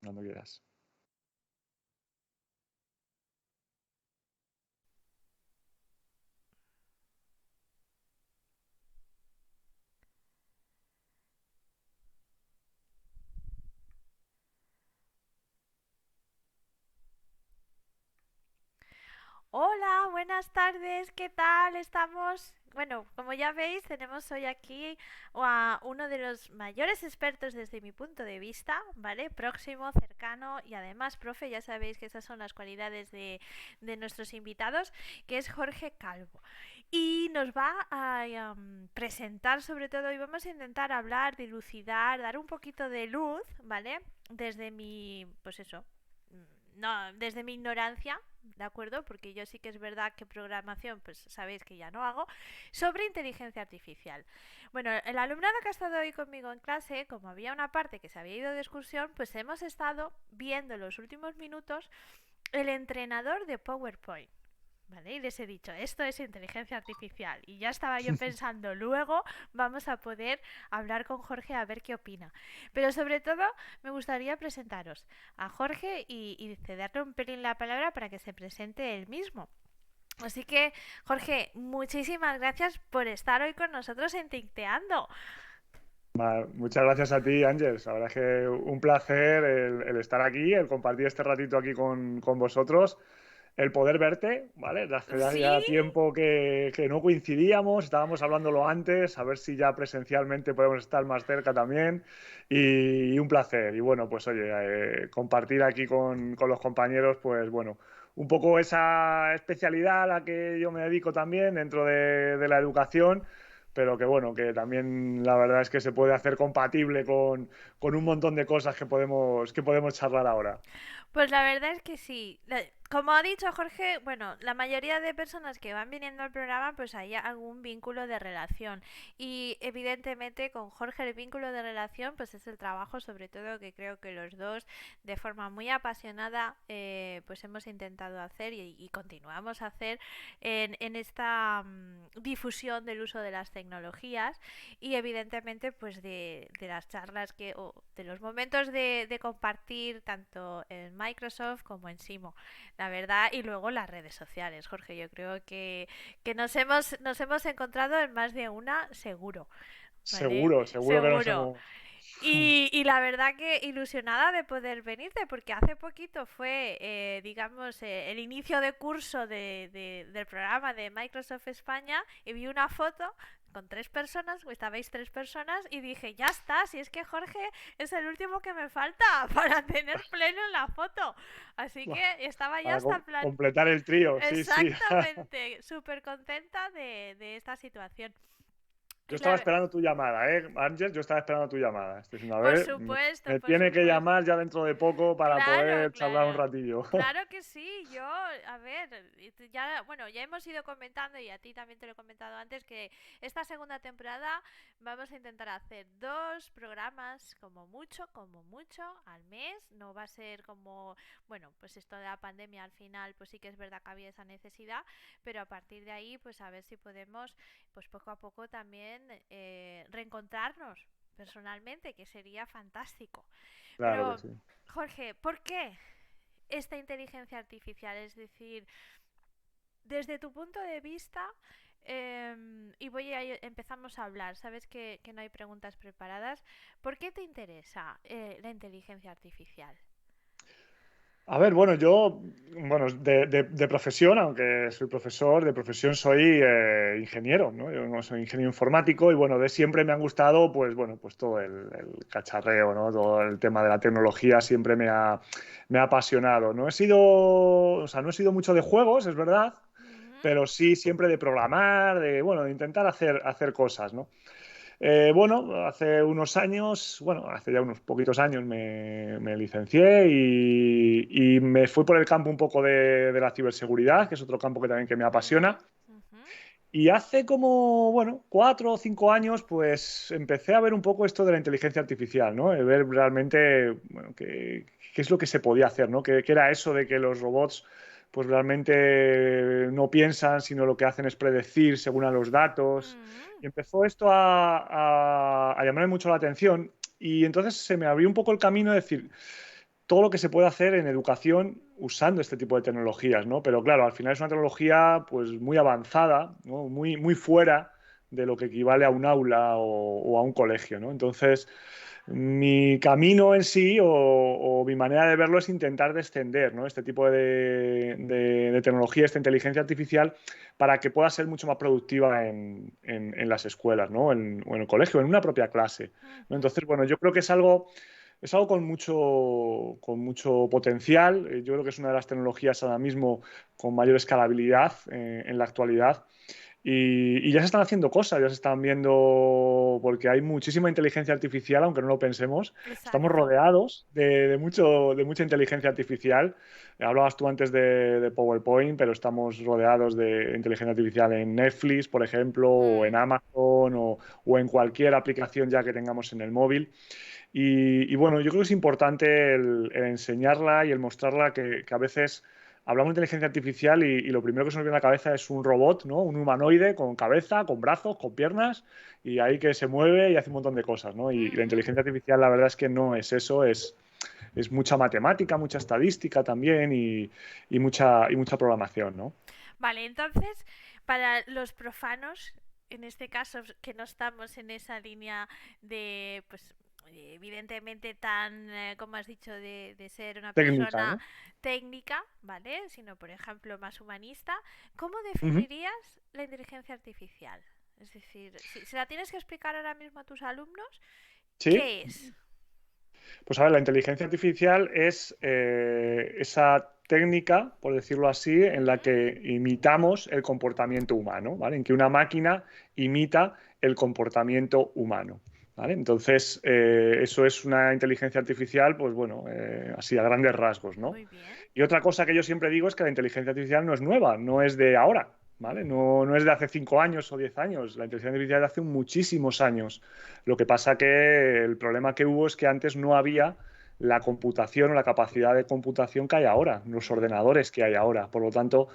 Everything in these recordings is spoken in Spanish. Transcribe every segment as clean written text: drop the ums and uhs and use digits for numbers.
cuando quieras. Hola, buenas tardes, ¿qué tal? Estamos. Bueno, como ya veis, tenemos hoy aquí a uno de los mayores expertos desde mi punto de vista, ¿vale? Próximo, cercano y además profe, ya sabéis que esas son las cualidades de nuestros invitados, que es Jorge Calvo. Y nos va a presentar sobre todo y vamos a intentar hablar, dilucidar, dar un poquito de luz, ¿vale? Desde mi, pues eso, no, desde mi ignorancia, ¿de acuerdo? Porque yo sí que es verdad que programación, pues sabéis que ya no hago, sobre inteligencia artificial. Bueno, el alumnado que ha estado hoy conmigo en clase, como había una parte que se había ido de excursión, pues hemos estado viendo en los últimos minutos el entrenador de PowerPoint. ¿Vale? Y les he dicho, esto es inteligencia artificial. Y ya estaba yo pensando, luego vamos a poder hablar con Jorge a ver qué opina. Pero sobre todo, me gustaría presentaros a Jorge y cederle un pelín la palabra para que se presente él mismo. Así que, Jorge, muchísimas gracias por estar hoy con nosotros en Ticteando. Muchas gracias a ti, Ángel. La verdad es que un placer el estar aquí, el compartir este ratito aquí con vosotros, el poder verte, ¿vale? Hace Sí, ya tiempo que no coincidíamos, estábamos hablándolo antes, a ver si ya presencialmente podemos estar más cerca también. Y un placer. Y bueno, pues oye, compartir aquí con los compañeros, pues bueno, un poco esa especialidad a la que yo me dedico también dentro de la educación, pero que bueno, que también la verdad es que se puede hacer compatible con un montón de cosas que podemos charlar ahora. pues la verdad es que sí. Como ha dicho Jorge, bueno, la mayoría de personas que van viniendo al programa, pues hay algún vínculo de relación. Y evidentemente con Jorge el vínculo de relación, pues es el trabajo, sobre todo que creo que los dos, de forma muy apasionada, pues hemos intentado hacer y continuamos a hacer en esta difusión del uso de las tecnologías y evidentemente pues de las charlas o de los momentos de compartir tanto en Microsoft como en Simo, la verdad, y luego las redes sociales, Jorge, yo creo que nos hemos encontrado en más de una seguro, ¿vale? Seguro, seguro que nos Seguro. hemos... Y la verdad que ilusionada de poder venirte, porque hace poquito fue, digamos, el inicio de curso del programa de Microsoft España y vi una foto con 3 personas, o estabais 3 personas, y dije, ya está, si es que Jorge es el último que me falta para tener pleno en la foto. Así que estaba ya Para hasta en plan, completar el trío, sí, sí. exactamente, súper contenta de esta situación. Yo Y estaba la, esperando tu llamada, ¿eh, Ángel? Yo estaba esperando tu llamada. Estoy diciendo, a por ver, me, supuesto, me por tiene que supuesto. llamar ya dentro de poco para Claro, poder charlar un claro. ratillo. Claro que sí, yo, a ver, ya, bueno, ya hemos ido comentando y a ti también te lo he comentado antes que esta segunda temporada vamos a intentar hacer 2 programas como mucho al mes. No va a ser como, bueno, pues esto de la pandemia al final, pues sí que es verdad que había esa necesidad, pero a partir de ahí, pues a ver si podemos, pues poco a poco también reencontrarnos personalmente, que sería fantástico. Claro que Pero, sí. Jorge, ¿por qué esta inteligencia artificial? Es decir, desde tu punto de vista, y empezamos a hablar, sabes que no hay preguntas preparadas, ¿por qué te interesa la inteligencia artificial? A ver, bueno, yo, bueno, de profesión, aunque soy profesor, de profesión soy ingeniero, ¿no? Yo no soy ingeniero informático y bueno, de siempre me han gustado, pues bueno, pues todo el cacharreo, ¿no? Todo el tema de la tecnología siempre me ha apasionado. No he sido, o sea, no he sido mucho de juegos, es verdad, Ujú. pero sí siempre de programar, de, bueno, de intentar hacer cosas, ¿no? Bueno, hace unos años, bueno, hace ya unos poquitos años me licencié y me fui por el campo un poco de la ciberseguridad, que es otro campo que también que me Ujú, apasiona. ujú. Y hace como, bueno, 4 o 5 años, pues empecé a ver un poco esto de la inteligencia artificial, ¿no? De ver realmente, bueno, qué es lo que se podía hacer, ¿no? ¿Qué era eso de que los robots, pues realmente no piensan, sino lo que hacen es predecir según a los datos. Mm. Y empezó esto a llamarme mucho la atención. Y entonces se me abrió un poco el camino de decir, todo lo que se puede hacer en educación usando este tipo de tecnologías, ¿no? Pero claro, al final es una tecnología pues muy avanzada, ¿no? Muy fuera de lo que equivale a un aula o a un colegio, ¿no? Entonces, mi camino en sí o mi manera de verlo es intentar descender, ¿no? Este tipo de tecnología, esta inteligencia artificial, para que pueda ser mucho más productiva en las escuelas, ¿no? O en el colegio, en una propia clase, ¿no? Ujú. Entonces, bueno, yo creo que es algo con mucho potencial. Yo creo que es una de las tecnologías ahora mismo con mayor escalabilidad en la actualidad. Y ya se están haciendo cosas, ya se están viendo, porque hay muchísima inteligencia artificial, aunque no lo pensemos. Estamos Exacto. rodeados de mucha inteligencia artificial. Hablabas tú antes de PowerPoint, pero estamos rodeados de inteligencia artificial en Netflix, por ejemplo, o en Mm. Amazon, o en cualquier aplicación ya que tengamos en el móvil. Y bueno, yo creo que es importante el enseñarla y el mostrarla que a veces hablamos de inteligencia artificial y lo primero que se nos viene a la cabeza es un robot, ¿no? Un humanoide con cabeza, con brazos, con piernas y ahí que se mueve y hace un montón de cosas, ¿no? Y la Ujú. inteligencia artificial la verdad es que no es eso, es mucha matemática, mucha estadística también y mucha programación, ¿no? Vale, entonces, para los profanos, en este caso, que no estamos en esa línea de, pues, evidentemente tan, como has dicho, de ser una Técnica, persona ¿no? técnica, ¿vale? Sino, por ejemplo, más humanista, ¿cómo Ujú. definirías la inteligencia artificial? Es decir, si se la tienes que explicar ahora mismo a tus alumnos, Sí. ¿qué es? Pues a ver, la inteligencia artificial es esa técnica, por decirlo así, en la Ujú. que imitamos el comportamiento humano, ¿vale? En que una máquina imita el comportamiento humano, ¿vale? Entonces, eso es una inteligencia artificial, pues bueno, así a grandes rasgos, ¿no? Muy bien. Y otra cosa que yo siempre digo es que la inteligencia artificial no es nueva, no es de ahora, ¿vale? No es de hace 5 años o 10 años. La inteligencia artificial es de hace muchísimos años. Lo que pasa que el problema que hubo es que antes no había la computación o la capacidad de computación que hay ahora, los Mm. ordenadores que hay ahora. Por lo tanto,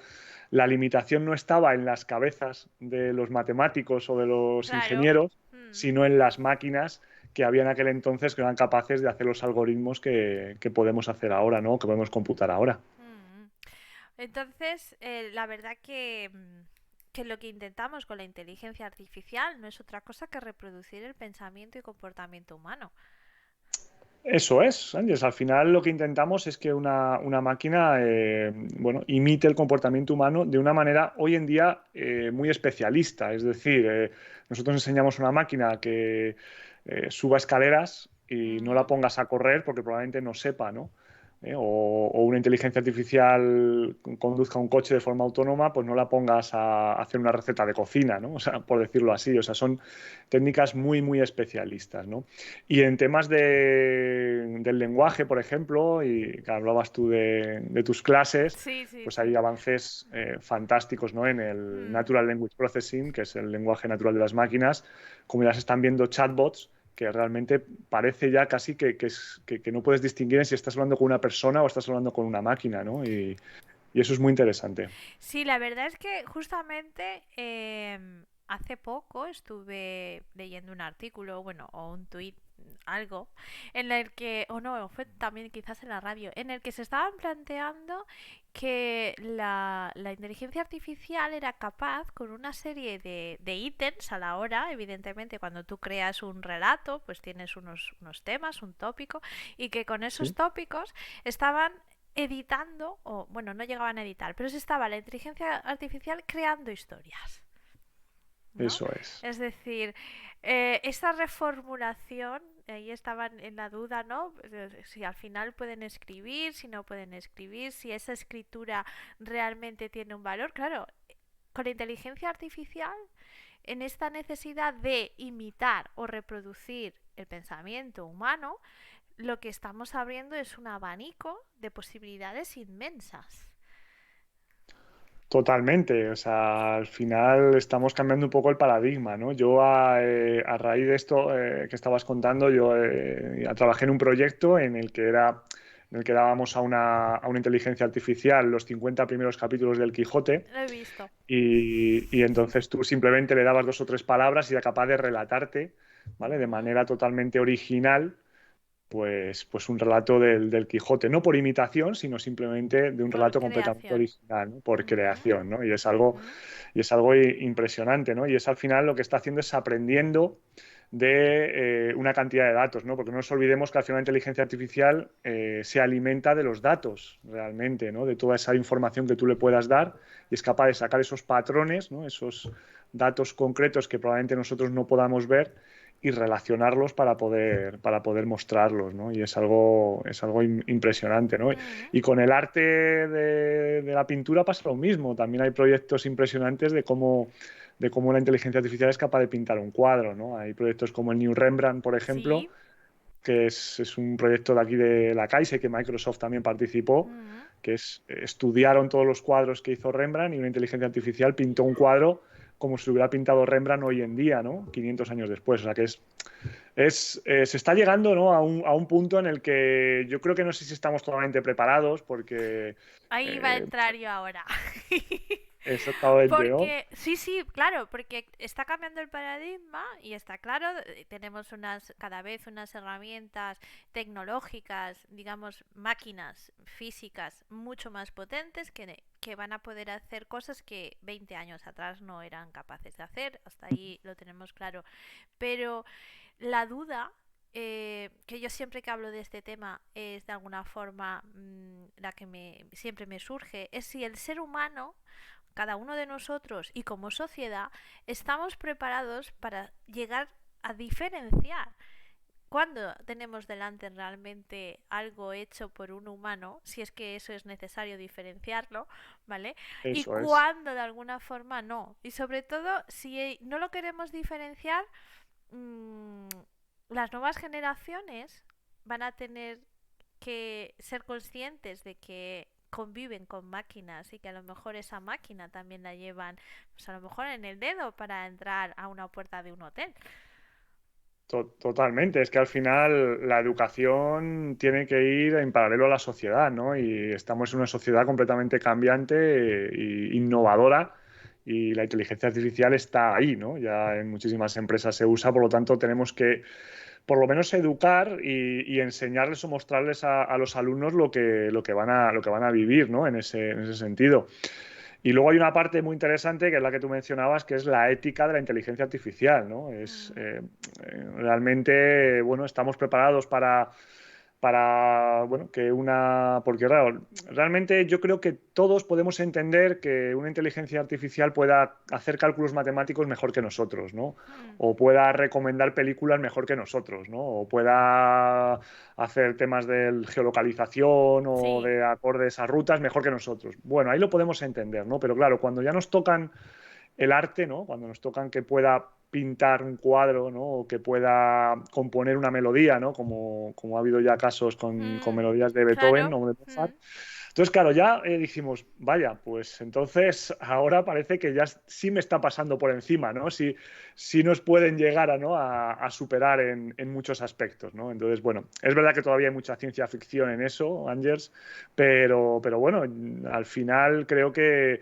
la limitación no estaba en las cabezas de los matemáticos o de los Claro. ingenieros, Mm. sino en las máquinas que había en aquel entonces que eran capaces de hacer los algoritmos que podemos hacer ahora, ¿no? Que podemos computar ahora. Mm. Entonces, la verdad que lo que intentamos con la inteligencia artificial no es otra cosa que reproducir el pensamiento y comportamiento humano. Eso es, Ángeles. Al final lo que intentamos es que una máquina bueno, imite el comportamiento humano de una manera hoy en día muy especialista. Es decir, nosotros enseñamos a una máquina que suba escaleras y no la Ujú. pongas a correr porque probablemente no sepa, ¿no? O una inteligencia artificial conduzca un coche de forma autónoma, pues no la pongas a hacer una receta de cocina, ¿no? O sea, por decirlo así. O sea, son técnicas muy especialistas, ¿no? Y en temas del lenguaje, por ejemplo, y que hablabas tú de tus clases, Sí, sí, pues hay sí. avances fantásticos, ¿no? En el Mm. Natural Language Processing, que es el lenguaje natural de las máquinas, como ya se están viendo chatbots, que realmente parece ya casi que no puedes distinguir en si estás hablando con una persona o estás hablando con una máquina, ¿no? Y eso es muy interesante. Sí, la verdad es que justamente hace poco estuve leyendo un artículo, bueno, o un tuit, algo, en el que, o no, fue también quizás en la radio, en el que se estaban planteando que la inteligencia artificial era capaz con una serie de ítems a la hora, evidentemente cuando tú creas un relato, pues tienes unos temas, un tópico, y que con esos Sí, tópicos estaban editando, o bueno, no llegaban a editar, pero se estaba la inteligencia artificial creando historias, ¿no? eso es. Es decir, esa reformulación, ahí estaban en la duda, ¿no? Si al final pueden escribir, si no pueden escribir, si esa escritura realmente tiene un valor. Claro, con la inteligencia artificial, en esta necesidad de imitar o reproducir el pensamiento humano, lo que estamos abriendo es un abanico de posibilidades inmensas. Totalmente, o sea, al final estamos cambiando un poco el paradigma, ¿no? Yo a raíz de esto que estabas contando, yo ya trabajé en un proyecto en el que dábamos a una inteligencia artificial los 50 primeros capítulos del Quijote Lo he visto. y entonces tú simplemente le dabas dos o tres palabras y era capaz de relatarte, ¿vale? De Ujú. manera totalmente original pues un relato del Quijote, no por imitación, sino simplemente de un Por relato completamente creación. original, ¿no? Por Ujú, creación, ¿no? ujú. Y es algo impresionante, ¿no? Y es al final lo que está haciendo es aprendiendo de una cantidad de datos, ¿no? Porque no nos olvidemos que al final la inteligencia artificial se alimenta de los datos realmente, ¿no? De toda esa información que tú le puedas dar y es capaz de sacar esos patrones, ¿no? Esos datos concretos que probablemente nosotros no podamos ver y relacionarlos para poder mostrarlos, ¿no? Y es algo impresionante, ¿no? Mm. Y con el arte de la pintura pasa lo mismo. También hay proyectos impresionantes de cómo la inteligencia artificial es capaz de pintar un cuadro, ¿no? Hay proyectos como el New Rembrandt, por ejemplo, Sí. que es un proyecto de aquí de la Caixa que Microsoft también participó, Mm. que es estudiaron todos los cuadros que hizo Rembrandt y una inteligencia artificial pintó un cuadro como si lo hubiera pintado Rembrandt hoy en día, ¿no? 500 años después. O sea que se está llegando, ¿no? A un punto en el que yo creo que no sé si estamos totalmente preparados porque Ahí va a eh, entrar yo ahora. exactamente, ¿no? Porque, sí, sí, claro, porque está cambiando el paradigma y está claro, tenemos cada vez unas herramientas tecnológicas, digamos, máquinas físicas mucho más potentes que van a poder hacer cosas que 20 años atrás no eran capaces de hacer. Hasta ahí lo tenemos claro. Pero la duda, que yo siempre que hablo de este tema es de alguna forma la que siempre me surge, es si el ser humano, cada uno de nosotros y como sociedad, estamos preparados para llegar a diferenciar cuando tenemos delante realmente algo hecho por un humano, si es que eso es necesario diferenciarlo, ¿vale? Y Eso es. cuando de alguna forma no. Y sobre todo, si no lo queremos diferenciar, mmm, las nuevas generaciones van a tener que ser conscientes de que conviven con máquinas y que a lo mejor esa máquina también la llevan, pues a lo mejor en el dedo para entrar a una puerta de un hotel. Totalmente, es que al final la educación tiene que ir en paralelo a la sociedad, ¿no? Y estamos en una sociedad completamente cambiante e innovadora y la inteligencia artificial está ahí, ¿no? Ya en muchísimas empresas se usa, por lo tanto tenemos que por lo menos educar y enseñarles o mostrarles a los alumnos lo que van a vivir, ¿no? En ese sentido. Y luego hay una parte muy interesante que es la que tú mencionabas, que es la ética de la inteligencia artificial, ¿no? Mm, Realmente, bueno, estamos preparados bueno, que una... Porque claro, realmente yo creo que todos podemos entender que una inteligencia artificial pueda hacer cálculos matemáticos mejor que nosotros, ¿no? mm, O pueda recomendar películas mejor que nosotros, ¿no? O pueda hacer temas de geolocalización o sí. de acordes a rutas mejor que nosotros. Bueno, ahí lo podemos entender, ¿no? Pero claro, cuando ya nos tocan el arte, ¿no? Cuando nos tocan que pueda pintar un cuadro, ¿no? O que pueda componer una melodía, ¿no? Como ha habido ya casos con Mm, melodías de Beethoven claro. o de Mozart. Mm, Entonces, claro, ya dijimos, vaya, pues entonces ahora parece que ya sí me está pasando por encima, ¿no? Sí, sí nos pueden llegar ¿no? a superar en muchos aspectos, ¿no? Entonces, bueno, es verdad que todavía hay mucha ciencia ficción en eso, Angers, pero bueno, al final creo que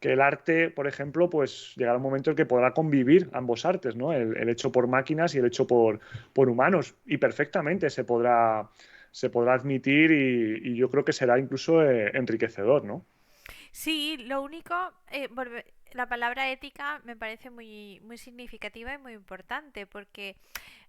el arte, por ejemplo, pues llegará un momento en que podrá convivir ambos artes, ¿no? El hecho por máquinas y el hecho por humanos. Y perfectamente se podrá admitir y yo creo que será incluso enriquecedor, ¿no? sí, lo único, la palabra ética me parece muy, muy significativa y muy importante porque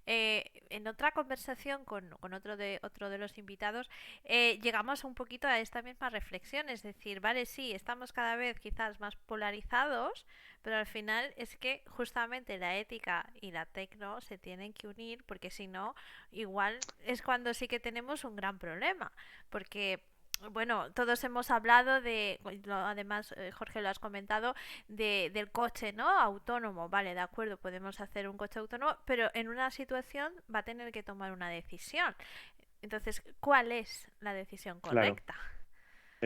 en otra conversación con otro de los invitados, llegamos un poquito a esta misma reflexión, es decir, vale, sí, estamos cada vez quizás más polarizados, pero al final es que justamente la ética y la tecno se tienen que unir porque si no, igual es cuando sí que tenemos un gran problema, porque bueno, todos hemos hablado además Jorge lo has comentado, del coche, ¿no? Autónomo, vale, de acuerdo, podemos hacer un coche autónomo, pero en una situación va a tener que tomar una decisión. Entonces, ¿cuál es la decisión Claro. correcta?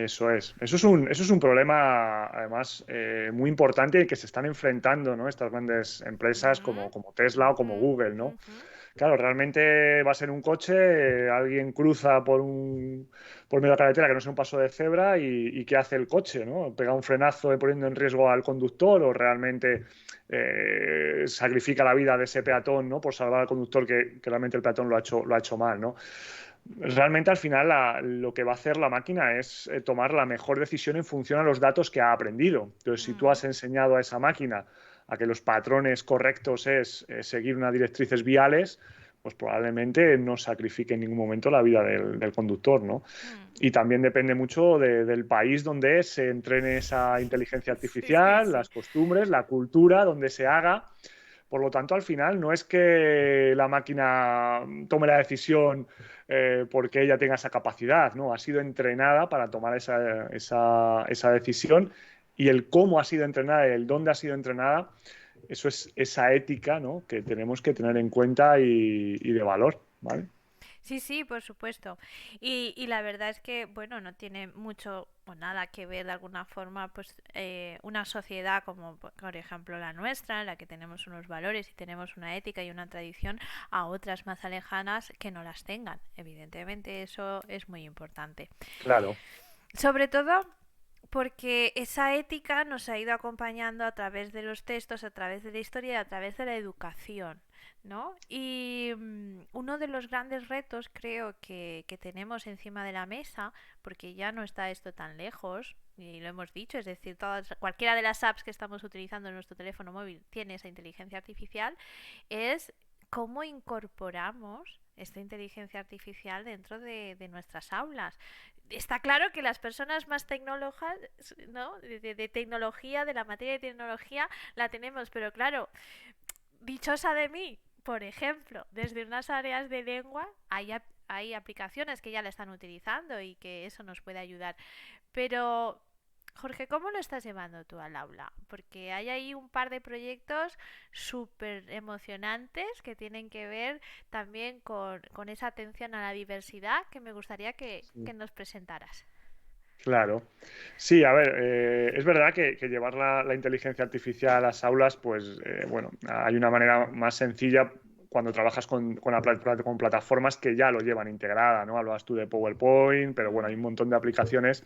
Eso es. Eso es un problema, además, muy importante y que se están enfrentando, ¿no? Estas grandes empresas Ujú, como Tesla o como ujú, Google, ¿no? ujú. Claro, realmente va a ser un coche, alguien cruza por medio de la carretera que no es un paso de cebra y ¿qué hace el coche, ¿no? ¿Pega un frenazo poniendo en riesgo al conductor o realmente sacrifica la vida de ese peatón, ¿no? Por salvar al conductor que realmente el peatón lo ha hecho mal, ¿no? Realmente al final lo que va a hacer la máquina es tomar la mejor decisión en función a los datos que ha aprendido. Entonces, si tú Mm, has enseñado a esa máquina a que los patrones correctos es seguir unas directrices viales, pues probablemente no sacrifique en ningún momento la vida del conductor, ¿no? mm. Y también depende mucho del país donde se entrene esa inteligencia Sí, sí, artificial, sí. las costumbres, la cultura, donde se haga. Por lo tanto, al final no es que la máquina tome la decisión porque ella tenga esa capacidad, ¿no? Ha sido entrenada para tomar esa decisión y el cómo ha sido entrenada, el dónde ha sido entrenada, eso es esa ética, ¿no? Que tenemos que tener en cuenta y de valor, ¿vale? Sí, sí, por supuesto. Y la verdad es que, bueno, no tiene mucho o nada que ver de alguna forma, pues una sociedad como por ejemplo la nuestra, en la que tenemos unos valores y tenemos una ética y una tradición, a otras más alejanas que no las tengan. Evidentemente eso es muy importante. Claro, Sobre todo porque esa ética nos ha ido acompañando a través de los textos, a través de la historia y a través de la educación, ¿no? Y uno de los grandes retos creo que tenemos encima de la mesa, porque ya no está esto tan lejos, y lo hemos dicho, es decir, cualquiera de las apps que estamos utilizando en nuestro teléfono móvil tiene esa inteligencia artificial, es cómo incorporamos esta inteligencia artificial dentro de nuestras aulas. Está claro que las personas más tecnólogas, ¿no? De tecnología, de la materia de tecnología, la tenemos, pero claro, dichosa de mí, por ejemplo, desde unas áreas de lengua hay aplicaciones que ya la están utilizando y que eso nos puede ayudar. Pero, Jorge, ¿cómo lo estás llevando tú al aula? Porque hay ahí un par de proyectos súper emocionantes que tienen que ver también con esa atención a la diversidad que me gustaría que sí, nos presentaras. claro. Sí, a ver, es verdad que llevar la inteligencia artificial a las aulas, pues bueno, hay una manera más sencilla cuando trabajas con plataformas que ya lo llevan integrada, ¿no? Hablabas tú de PowerPoint, pero bueno, hay un Mm, montón de aplicaciones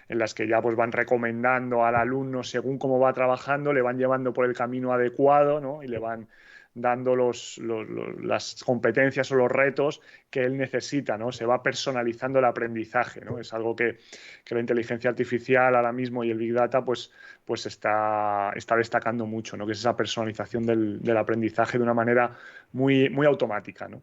en las que ya pues van recomendando al alumno según cómo va trabajando, le van llevando por el camino adecuado, ¿no? Y le van dando las competencias o los retos que él necesita, ¿no? Se va personalizando el aprendizaje, ¿no? Es algo que la inteligencia artificial ahora mismo y el Big Data pues está destacando mucho, ¿no? Que es esa personalización del aprendizaje de una manera muy automática, ¿no?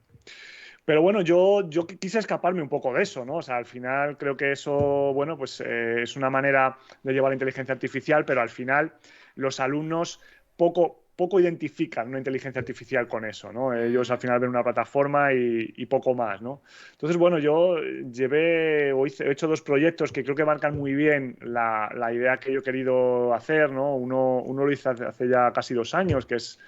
Pero bueno, yo quise escaparme un poco de eso, ¿no? O sea, al final creo que eso, bueno, pues es una manera de llevar la inteligencia artificial, pero al final los alumnos poco identifican una inteligencia artificial con eso, ¿no? Ellos al mm, final ven una plataforma y poco más, ¿no? Entonces, bueno, yo he hecho dos proyectos que creo que marcan muy bien la idea que yo he querido hacer, ¿no? Uno lo hice hace ya casi 2 años, que es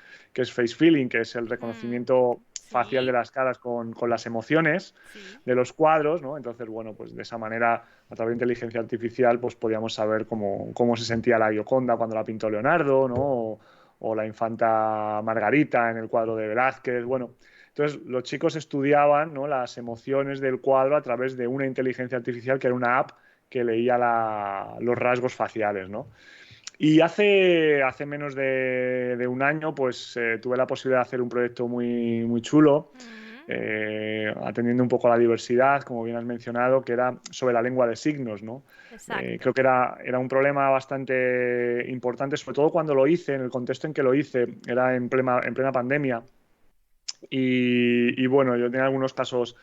face feeling, que es el mm, reconocimiento facial de sí, las caras con las emociones sí. de los cuadros, ¿no? Entonces, bueno, pues de esa manera, a través de inteligencia artificial, pues podíamos saber cómo se sentía la Gioconda cuando la pintó Leonardo, ¿no? O la infanta Margarita en el cuadro de Velázquez, bueno. Entonces, los chicos estudiaban, ¿no? Las emociones del cuadro a través de una inteligencia artificial que era una app que leía los rasgos faciales, ¿no? Y hace menos de un año, pues tuve la posibilidad de hacer un proyecto muy chulo, Mm, atendiendo un poco a la diversidad, como bien has mencionado, que era sobre la lengua de signos, ¿no? exacto. Creo que era un problema bastante importante, sobre todo cuando lo hice, en el contexto en que lo hice, era en plena pandemia. Y bueno, yo tenía algunos casos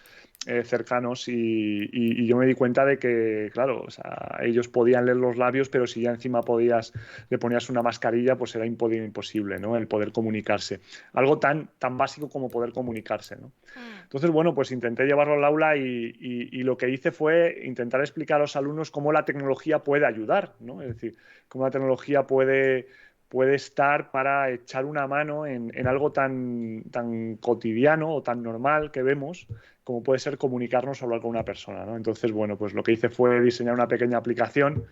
cercanos y yo me di cuenta de que, claro, o sea, ellos podían leer los labios, pero si ya encima le ponías una mascarilla, pues era imposible, ¿no? El poder comunicarse. Algo tan básico como poder comunicarse, ¿no? Mm, Entonces, bueno, pues intenté llevarlo al aula y lo que hice fue intentar explicar a los alumnos cómo la tecnología puede ayudar, ¿no? Es decir, cómo la tecnología puede estar para echar una mano en algo tan cotidiano o tan normal que vemos como puede ser comunicarnos o hablar con una persona, ¿no? Entonces, bueno, pues lo que hice fue diseñar una pequeña aplicación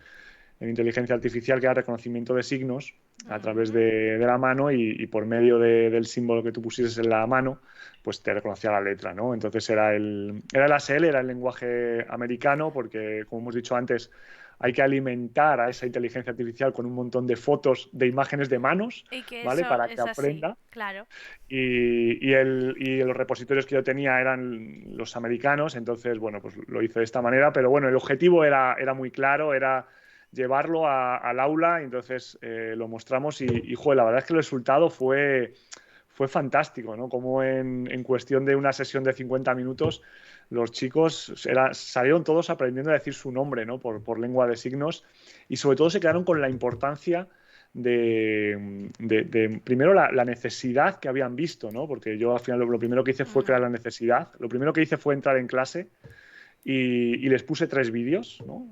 en inteligencia artificial que era reconocimiento de signos a través Ujú. de la mano y por medio del símbolo que tú pusieses en la mano, pues te reconocía la letra, ¿no? Entonces era el ASL, era el lenguaje americano, porque, como hemos dicho antes, hay que alimentar a esa inteligencia artificial con un montón de fotos, de imágenes de manos, Y que ¿vale? eso Para que es así, aprenda. claro. Y los repositorios que yo tenía eran los americanos, entonces, bueno, pues lo hice de esta manera, pero bueno, el objetivo era muy claro, era llevarlo al aula, entonces lo mostramos joder, la verdad es que el resultado fue fantástico, ¿no? Como en cuestión de una sesión de 50 minutos, los chicos salieron todos aprendiendo a decir su nombre, ¿no? Por lengua de signos y sobre todo se quedaron con la importancia primero la necesidad que habían visto, ¿no? Porque yo al final lo primero que hice fue crear Mm. la necesidad. Lo primero que hice fue entrar en clase y les puse 3 vídeos, ¿no?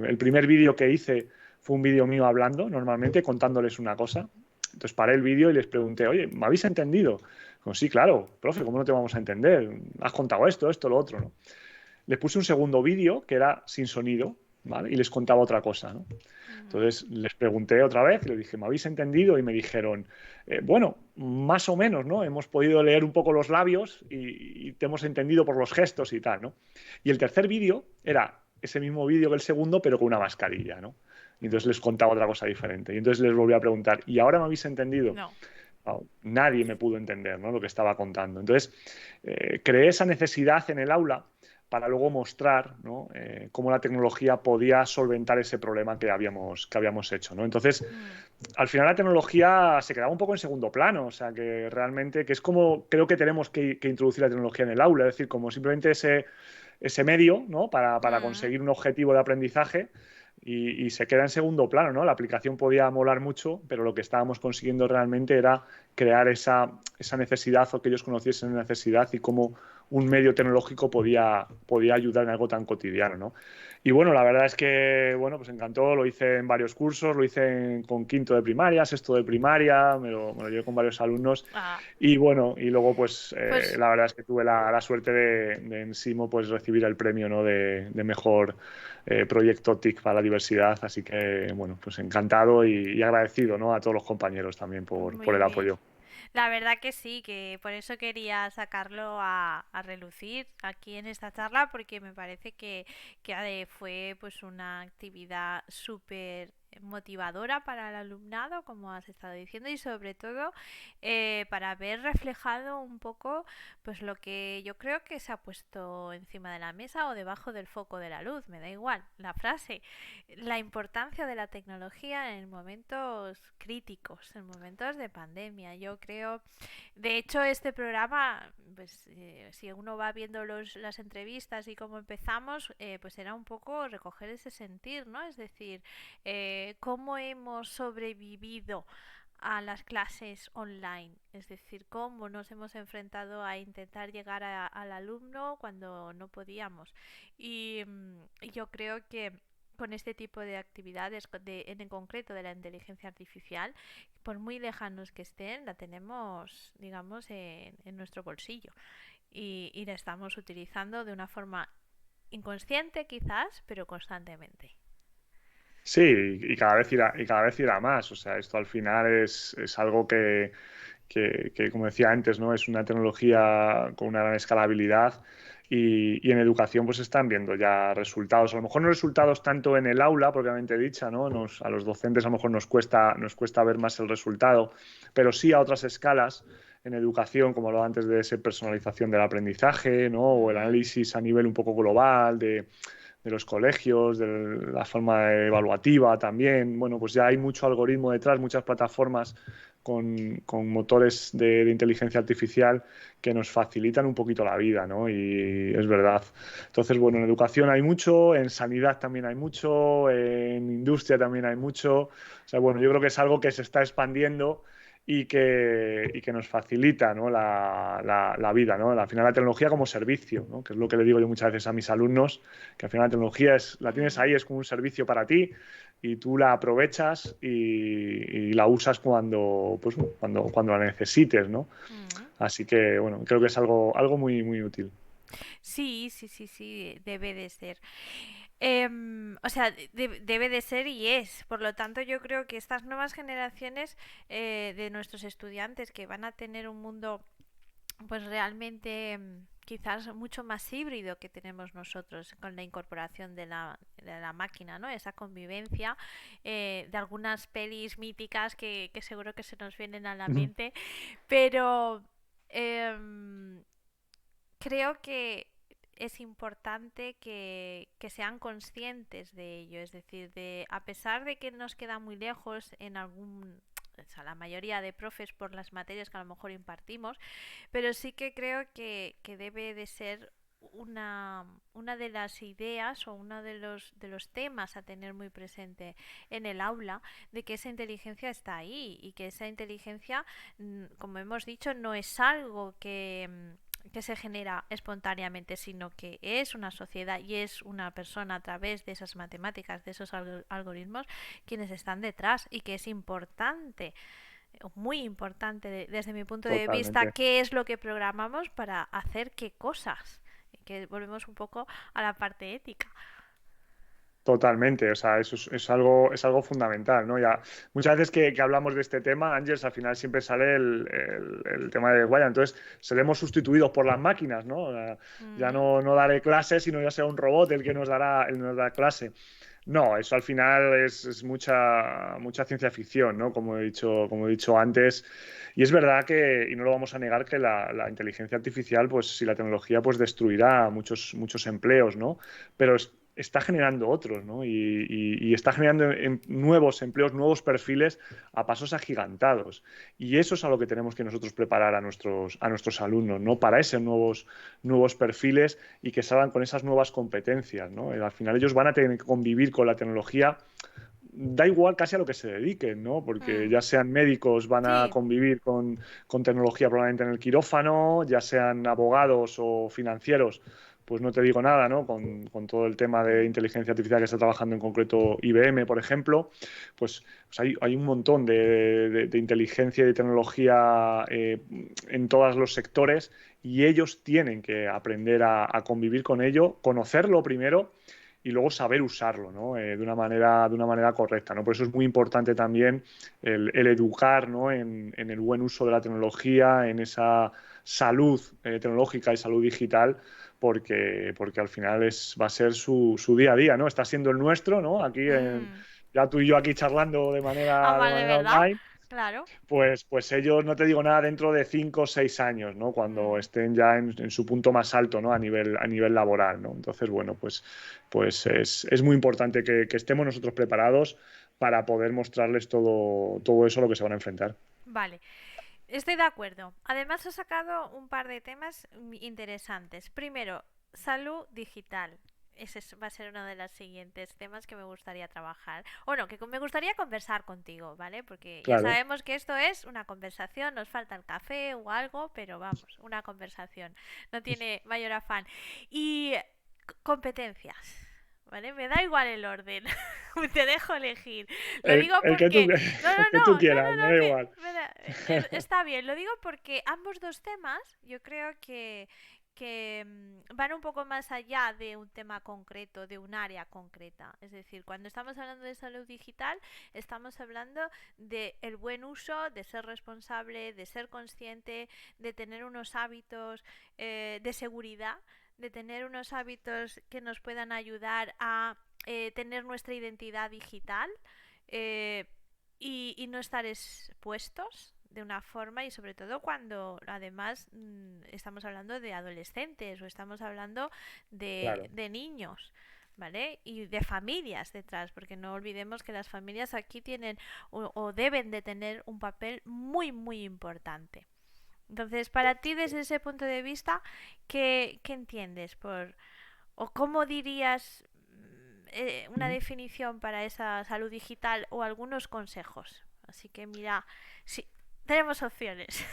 El primer vídeo que hice fue un vídeo mío hablando, normalmente, contándoles una cosa. Entonces paré el vídeo y les pregunté, oye, ¿me habéis entendido? Como, sí, claro, profe, ¿cómo no te vamos a entender? Has contado esto, lo otro, ¿no? Les puse un segundo vídeo que era sin sonido, ¿vale? Y les contaba otra cosa, ¿no? Ujú. Entonces les pregunté otra vez y les dije, ¿me habéis entendido? Y me dijeron, bueno, más o menos, ¿no? Hemos podido leer un poco los labios y te hemos entendido por los gestos y tal, ¿no? Y el tercer vídeo era ese mismo vídeo que el segundo, pero con una mascarilla, ¿no? Y entonces les contaba otra cosa diferente. Y entonces les volví a preguntar, ¿y ahora me habéis entendido? No. Wow, nadie me pudo entender, ¿no? Lo que estaba contando. Entonces, creé esa necesidad en el aula para luego mostrar, ¿no? Cómo la tecnología podía solventar ese problema que habíamos hecho, ¿no? Entonces, Mm. al final la tecnología se quedaba un poco en segundo plano, o sea, que realmente, que es como creo que tenemos que introducir la tecnología en el aula, es decir, como simplemente ese medio, ¿no? Para Mm. conseguir un objetivo de aprendizaje y se queda en segundo plano, ¿no? La aplicación podía molar mucho, pero lo que estábamos consiguiendo realmente era crear esa necesidad o que ellos conociesen la necesidad y cómo un medio tecnológico podía ayudar en algo tan cotidiano, ¿no? Y bueno, la verdad es que, bueno, pues encantó, lo hice en varios cursos, lo hice con quinto de primaria, sexto de primaria, me lo llevé con varios alumnos Ah, y bueno, y luego pues pues la verdad es que tuve la suerte de en Simo pues recibir el premio, ¿no? de mejor proyecto TIC para la diversidad, así que bueno, pues encantado y agradecido, ¿no? A todos los compañeros también por muy el bien. apoyo. La verdad que sí, que por eso quería sacarlo a relucir aquí en esta charla, porque me parece que fue pues una actividad súper motivadora para el alumnado, como has estado diciendo, y sobre todo para ver reflejado un poco pues lo que yo creo que se ha puesto encima de la mesa o debajo del foco de la luz, me da igual la frase, la importancia de la tecnología en momentos críticos, en momentos de pandemia. Yo creo, de hecho, este programa, pues si uno va viendo las entrevistas y cómo empezamos, pues era un poco recoger ese sentir, ¿no? Es decir, cómo hemos sobrevivido a las clases online, es decir, cómo nos hemos enfrentado a intentar llegar al alumno cuando no podíamos. Y yo creo que con este tipo de actividades, en concreto de la inteligencia artificial, por muy lejanos que estén, la tenemos, digamos, en nuestro bolsillo y la estamos utilizando de una forma inconsciente quizás, pero constantemente. Sí, y cada vez irá más. O sea, esto al final es algo que, como decía antes, ¿no? Es una tecnología con una gran escalabilidad y en educación pues están viendo ya resultados. A lo mejor no resultados tanto en el aula, propiamente dicha, ¿no? A los docentes a lo mejor nos cuesta ver más el resultado, pero sí a otras escalas en educación, como hablaba antes de esa personalización del aprendizaje, ¿no? O el Ujú. análisis a nivel un poco global de los colegios, de la forma evaluativa también. Bueno, pues ya hay mucho algoritmo detrás, muchas plataformas con motores de inteligencia artificial que nos facilitan un poquito la vida, ¿no? Y es verdad. Entonces, bueno, en educación hay mucho, en sanidad también hay mucho, en industria también hay mucho. O sea, bueno, yo creo que es algo que se está expandiendo y que nos facilita, ¿no? la vida, ¿no? Al final la tecnología como servicio, ¿no? Que es lo que le digo yo muchas veces a mis alumnos, que al final la tecnología la tienes Mm, ahí, es como un servicio para ti y tú la aprovechas y la usas pues, cuando la necesites, ¿no? mm. Así que, bueno, creo que es algo muy, muy útil. Sí, sí, sí, sí, debe de ser. O sea, debe de ser y es. Por lo tanto, yo creo que estas nuevas generaciones de nuestros estudiantes que van a tener un mundo pues realmente quizás mucho más híbrido que tenemos nosotros con la incorporación de la máquina, ¿no? Esa convivencia de algunas pelis míticas que seguro que se nos vienen a la Ujú. mente, pero em, creo que es importante que sean conscientes de ello, es decir, de a pesar de que nos queda muy lejos en algún, o sea, la mayoría de profes por las materias que a lo mejor impartimos, pero sí que creo que debe de ser una de las ideas o uno de los temas a tener muy presente en el aula, de que esa inteligencia está ahí y que esa inteligencia, como hemos dicho, no es algo que se genera espontáneamente, sino que es una sociedad y es una persona a través de esas matemáticas, de esos algoritmos, quienes están detrás y que es importante, muy importante desde mi punto de vista, Totalmente. qué es lo que programamos para hacer qué cosas. Que volvemos un poco a la parte ética. Totalmente, o sea, eso es algo fundamental, ¿no? Ya, muchas veces que hablamos de este tema, Ángeles, al final siempre sale el tema de, vaya, entonces seremos sustituidos por las máquinas, ¿no? Ya Mm, no daré clases, sino ya será un robot el que nos da clase. No, eso al final es mucha ciencia ficción, ¿no? Como he dicho antes. Y es verdad que, y no lo vamos a negar, que la inteligencia artificial, pues si la tecnología, pues destruirá muchos empleos, ¿no? Pero está generando otros, ¿no? Y está generando nuevos empleos, nuevos perfiles a pasos agigantados. Y eso es a lo que tenemos que nosotros preparar a nuestros alumnos, ¿no? Para esos nuevos perfiles y que salgan con esas nuevas competencias, ¿no? Al final ellos van a tener que convivir con la tecnología, da igual casi a lo que se dediquen, ¿no? Porque mm, ya sean médicos, van a sí, convivir con tecnología probablemente en el quirófano, ya sean abogados o financieros, pues no te digo nada, ¿no? Con todo el tema de mm, inteligencia artificial que está trabajando en concreto IBM, por ejemplo, pues hay un montón de inteligencia y de tecnología en todos los sectores y ellos tienen que aprender a convivir con ello, conocerlo primero y luego saber usarlo, ¿no? De una manera correcta, ¿no? Por eso es muy importante también el educar, ¿no? En el buen uso de la tecnología, en esa salud tecnológica y salud digital, porque al final va a ser su día a día, ¿no? Está siendo el nuestro, ¿no? mm. Ya tú y yo aquí charlando Ah, de vale, manera ¿verdad? online, Claro. pues ellos, no te digo nada, dentro de 5 o 6 años, ¿no? Cuando Mm. estén ya en su punto más alto, ¿no? A nivel laboral, ¿no? Entonces, bueno, pues es muy importante que estemos nosotros preparados para poder mostrarles todo eso a lo que se van a enfrentar. Vale, estoy de acuerdo. Además, he sacado un par de temas interesantes. Primero, salud digital. Va a ser uno de los siguientes temas que me gustaría trabajar. O no, que me gustaría conversar contigo, ¿vale? Porque ya Claro. sabemos que esto es una conversación, nos falta el café o algo, pero vamos, una conversación. No tiene mayor afán. Y competencias. ¿Vale? Me da igual el orden. Te dejo elegir. Lo digo El que tú, porque... No, no, el que tú no, no, quieras, no, me no, da igual. está bien. Lo digo porque ambos dos temas yo creo que van un poco más allá de un tema concreto, de un área concreta. Es decir, cuando estamos hablando de salud digital, estamos hablando de el buen uso, de ser responsable, de ser consciente, de tener unos hábitos de seguridad, de tener unos hábitos que nos puedan ayudar a tener nuestra identidad digital eh, y no estar expuestos de una forma y sobre todo cuando además estamos hablando de adolescentes o estamos hablando Claro. de niños. ¿Vale? Y de familias detrás, porque no olvidemos que las familias aquí tienen o deben de tener un papel muy, muy importante. Entonces, para ti, desde ese punto de vista, ¿qué entiendes por, o cómo dirías una definición para esa salud digital o algunos consejos? Así que mira, sí. tenemos opciones.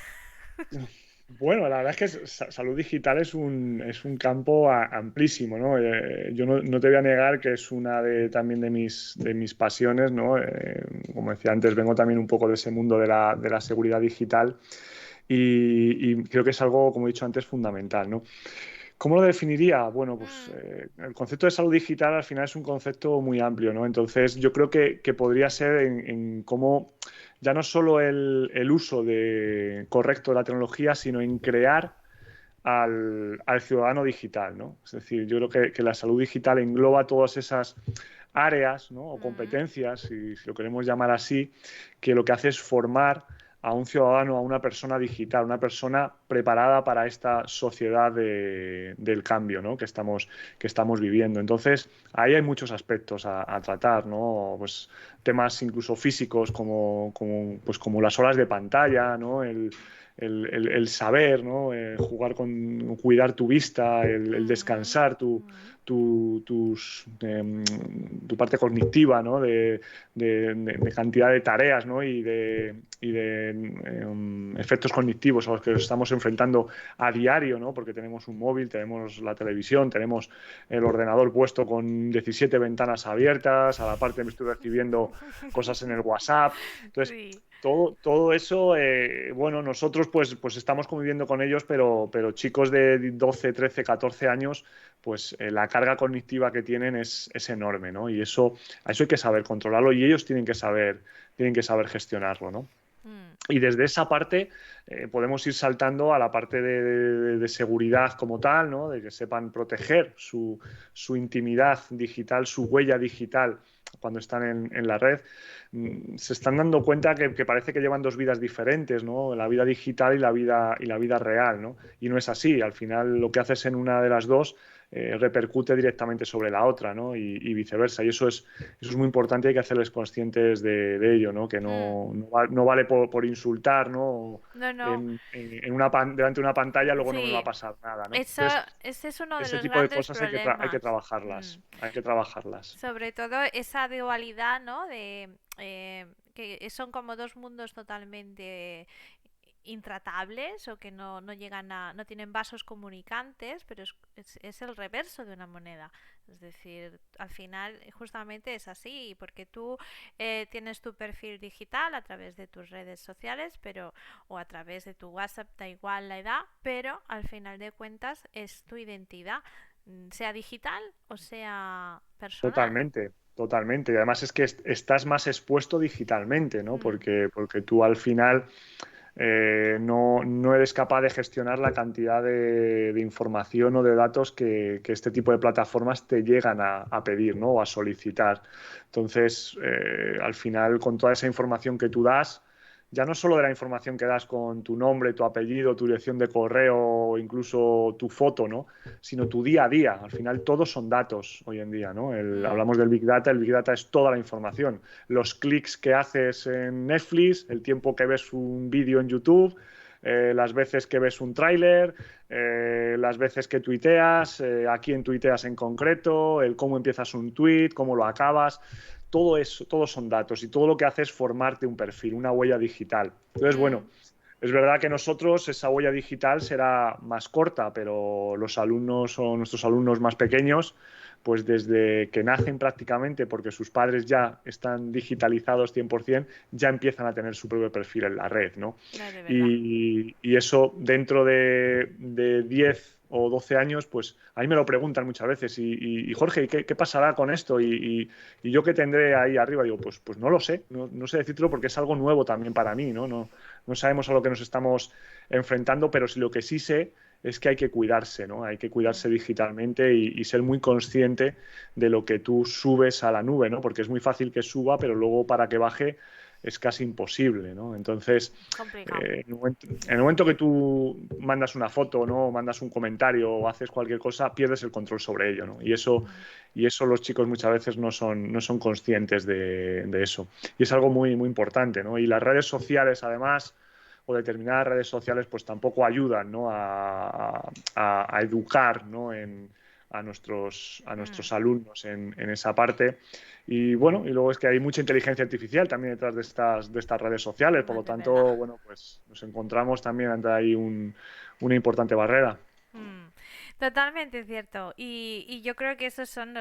Bueno, la verdad es que salud digital es un campo amplísimo, ¿no? Yo no te voy a negar que es una también de mis pasiones, ¿no? Como decía antes, vengo también un poco de ese mundo de la seguridad digital y creo que es algo, como he dicho antes, fundamental, ¿no? ¿Cómo lo definiría? Bueno, pues Mm, el concepto de salud digital al final es un concepto muy amplio, ¿no? Entonces yo creo que podría ser en cómo ya no solo el uso correcto de la tecnología, sino en crear al ciudadano digital, ¿no? Es decir, yo creo que la salud digital engloba todas esas áreas, ¿no? O mm, competencias, si lo queremos llamar así, que lo que hace es formar a un ciudadano, a una persona digital, una persona preparada para esta sociedad del cambio, ¿no? Que estamos viviendo. Entonces, ahí hay muchos aspectos a tratar, ¿no? Pues temas incluso físicos pues como las horas de pantalla, ¿no? El saber, ¿no? Jugar cuidar tu vista, el mm, descansar, mm. tu parte cognitiva, ¿no? De cantidad de tareas, ¿no? Y de efectos cognitivos a los que nos estamos enfrentando a diario, ¿no? Porque tenemos un móvil, tenemos la televisión, tenemos el ordenador puesto con 17 ventanas abiertas, a la parte me estoy recibiendo cosas en el WhatsApp. Entonces, Sí. todo eso, bueno, nosotros pues estamos conviviendo con ellos, pero chicos de 12, 13, 14 años, pues la carga cognitiva que tienen es enorme, ¿no? Y a eso hay que saber controlarlo y ellos tienen que saber gestionarlo, ¿no? Mm, Y desde esa parte podemos ir saltando a la parte de seguridad como tal, ¿no? De que sepan proteger su intimidad digital, su huella digital cuando están en la red. Se están dando cuenta que parece que llevan dos vidas diferentes, ¿no? La vida digital y la vida real, ¿no? Y no es así. Al final lo que haces en una de las dos repercute directamente sobre la otra, ¿no? Y viceversa. Y eso es muy importante, hay que hacerles conscientes de ello, ¿no? Que mm. no vale por insultar, ¿no? No, no. Delante de una pantalla luego no me va a Sí, pasar nada, ¿no? eso, Entonces, ese es uno de ese los tipo de grandes cosas hay que problemas. Mm. trabajarlas, hay que trabajarlas. Sobre todo esa dualidad, ¿no? De que son como dos mundos totalmente intratables o que no llegan a, no tienen vasos comunicantes, pero es el reverso de una moneda. Es decir, al final justamente es así, porque tú tienes tu perfil digital a través de tus redes sociales, pero o a través de tu WhatsApp, da igual la edad, pero al final de cuentas es tu identidad, sea digital o sea personal. Totalmente, totalmente. Y además es que estás más expuesto digitalmente, ¿no? Mm, Porque tú al final no eres capaz de gestionar la cantidad de información o de datos que este tipo de plataformas te llegan a pedir, ¿no? O a solicitar. Entonces, al final, con toda esa información que tú das, ya no solo de la información que das con tu nombre, tu apellido, tu dirección de correo o incluso tu foto, ¿no? Sino tu día a día. Al final, todos son datos hoy en día, ¿no? mm, Hablamos del Big Data, el Big Data es toda la información, los clics que haces en Netflix, el tiempo que ves un vídeo en YouTube, las veces que ves un tráiler, las veces que tuiteas, a quién tuiteas en concreto, el cómo empiezas un tweet, cómo lo acabas. Todo eso, todos son datos y todo lo que hace es formarte un perfil, una huella digital. Entonces, bueno, mm. es verdad que nosotros esa huella digital será más corta, pero los alumnos o nuestros alumnos más pequeños, pues desde que nacen prácticamente, porque sus padres ya están digitalizados 100%, ya empiezan a tener su propio perfil en la red, ¿no? No, de verdad. Y eso dentro de 10 o 12 años, pues a mí me lo preguntan muchas veces. Y Jorge, ¿qué pasará con esto? Y yo qué tendré ahí arriba, digo, pues no lo sé, no sé decirlo porque es algo nuevo también para mí, ¿no? No sabemos a lo que nos estamos enfrentando, pero lo que sí sé es que hay que cuidarse, ¿no? Hay que cuidarse Mm, digitalmente y ser muy consciente de lo que tú subes a la nube, ¿no? Porque es muy fácil que suba, pero luego para que baje es casi imposible, ¿no? Entonces, complicado. en el momento que tú mandas una foto, ¿no? O mandas un comentario o haces cualquier cosa, pierdes el control sobre ello, ¿no? Mm, Y eso los chicos muchas veces no son conscientes de eso. Y es algo muy, muy importante, ¿no? Y las redes sociales, además, o determinadas redes sociales, pues tampoco ayudan, ¿no? A educar, ¿no? a Mm, nuestros alumnos en esa parte. Y bueno, y luego es que hay mucha inteligencia artificial también detrás de estas redes sociales, por no, lo de tanto, verdad. bueno, pues nos encontramos también ante ahí una importante barrera. Mm, totalmente cierto. Y yo creo que esos son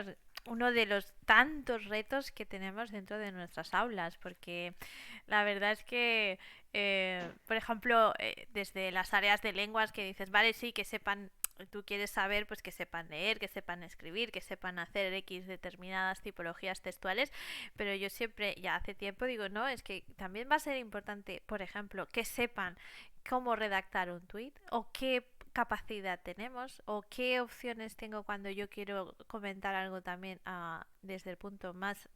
uno de los tantos retos que tenemos dentro de nuestras aulas, porque la verdad es que, por ejemplo, desde las áreas de lenguas que dices, vale, sí, que sepan, tú quieres saber, pues que sepan leer, que sepan escribir, que sepan hacer X determinadas tipologías textuales, pero yo siempre, ya hace tiempo digo, no, es que también va a ser importante, por ejemplo, que sepan cómo redactar un tweet o qué capacidad tenemos o qué opciones tengo cuando yo quiero comentar algo también desde el punto más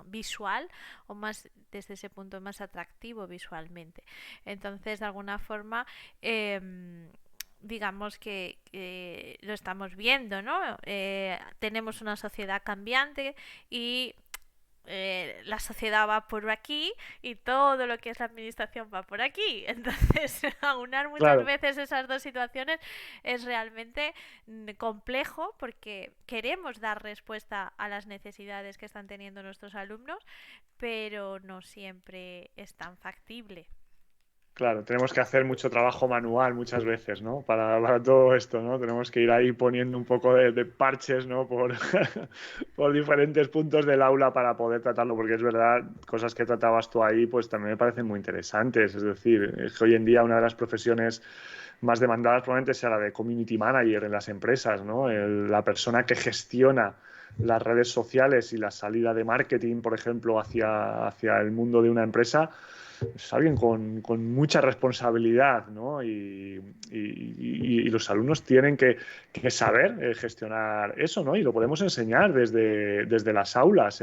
visual o más desde ese punto más atractivo visualmente. Entonces, de alguna forma, digamos que lo estamos viendo, ¿no? Tenemos una sociedad cambiante y la sociedad va por aquí y todo lo que es la administración va por aquí. Entonces, aunar muchas Claro. veces esas dos situaciones es realmente complejo porque queremos dar respuesta a las necesidades que están teniendo nuestros alumnos, pero no siempre es tan factible. Claro, tenemos que hacer mucho trabajo manual muchas veces, ¿no? Para todo esto, ¿no? Tenemos que ir ahí poniendo un poco de parches, ¿no? Por diferentes puntos del aula para poder tratarlo, porque es verdad, cosas que tratabas tú ahí, pues también me parecen muy interesantes. Es decir, es que hoy en día una de las profesiones más demandadas probablemente sea la de community manager en las empresas, ¿no? La persona que gestiona las redes sociales y la salida de marketing, por ejemplo, hacia el mundo de una empresa es alguien con mucha responsabilidad, ¿no? Y los alumnos tienen que saber gestionar eso, ¿no? Y lo podemos enseñar desde las aulas,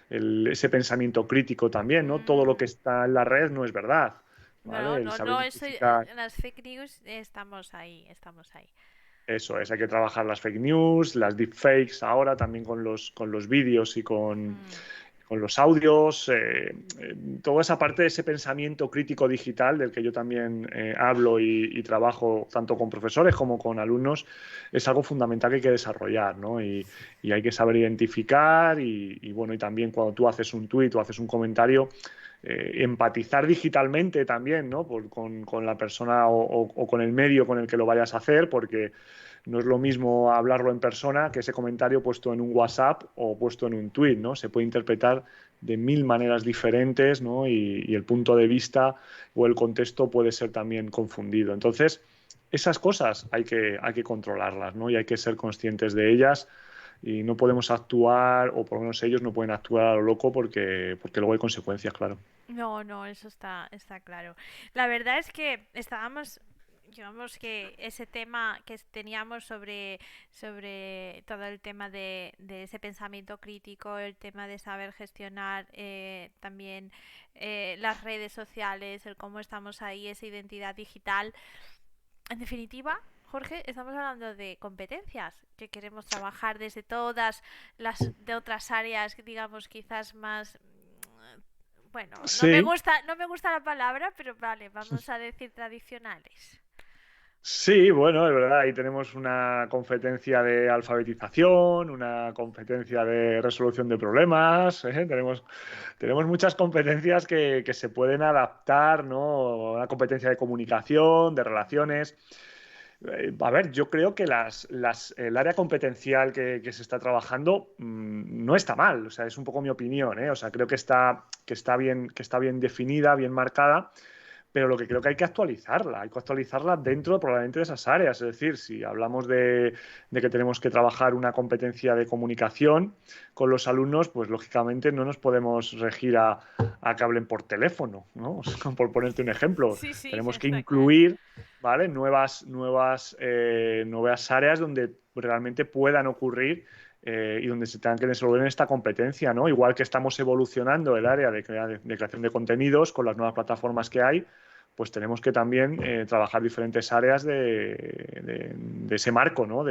ese pensamiento crítico también, ¿no? Todo lo que Mm, está en la red no es verdad, ¿vale? no, El no, saber no, eso, identificar. en las fake news estamos ahí, estamos ahí. Eso es, hay que trabajar las fake news, las deepfakes ahora también con los vídeos y Mm, con los audios, toda esa parte de ese pensamiento crítico digital del que yo también hablo y trabajo tanto con profesores como con alumnos, es algo fundamental que hay que desarrollar, ¿no? Y hay que saber identificar bueno, y también cuando tú haces un tuit o haces un comentario, empatizar digitalmente también, ¿no? Con la persona o con el medio con el que lo vayas a hacer, porque no es lo mismo hablarlo en persona que ese comentario puesto en un WhatsApp o puesto en un tweet, ¿no? Se puede interpretar de mil maneras diferentes, ¿no? Y el punto de vista o el contexto puede ser también confundido. Entonces, esas cosas hay que controlarlas, ¿no? Y hay que ser conscientes de ellas y no podemos actuar, o por lo menos ellos no pueden actuar a lo loco porque luego hay consecuencias, claro. no, no, eso está claro. La verdad es que estábamos, digamos que ese tema que teníamos sobre todo el tema de ese pensamiento crítico, el tema de saber gestionar también las redes sociales, el cómo estamos ahí, esa identidad digital. En definitiva, Jorge, estamos hablando de competencias que queremos trabajar desde todas las de otras áreas, digamos, quizás más bueno, Sí, no me gusta la palabra, pero vale, vamos a decir tradicionales. sí, bueno, es verdad, ahí tenemos una competencia de alfabetización, una competencia de resolución de problemas, ¿eh? Tenemos muchas competencias que se pueden adaptar, ¿no? Una competencia de comunicación, de relaciones. A ver, yo creo que el área competencial que se está trabajando no está mal, o sea, es un poco mi opinión, ¿eh? O sea, creo que está bien definida, bien marcada, pero lo que creo que hay que actualizarla dentro probablemente de esas áreas. Es decir, si hablamos de que tenemos que trabajar una competencia de comunicación con los alumnos, pues lógicamente no nos podemos regir a que hablen por teléfono, ¿no? Por ponerte un ejemplo. Sí, sí, Tenemos que está claro. incluir, ¿vale? Nuevas áreas donde realmente puedan ocurrir y donde se tengan que desenvolver en esta competencia, ¿no? Igual que estamos evolucionando el área de creación de contenidos con las nuevas plataformas que hay, pues tenemos que también trabajar diferentes áreas de ese marco, ¿no?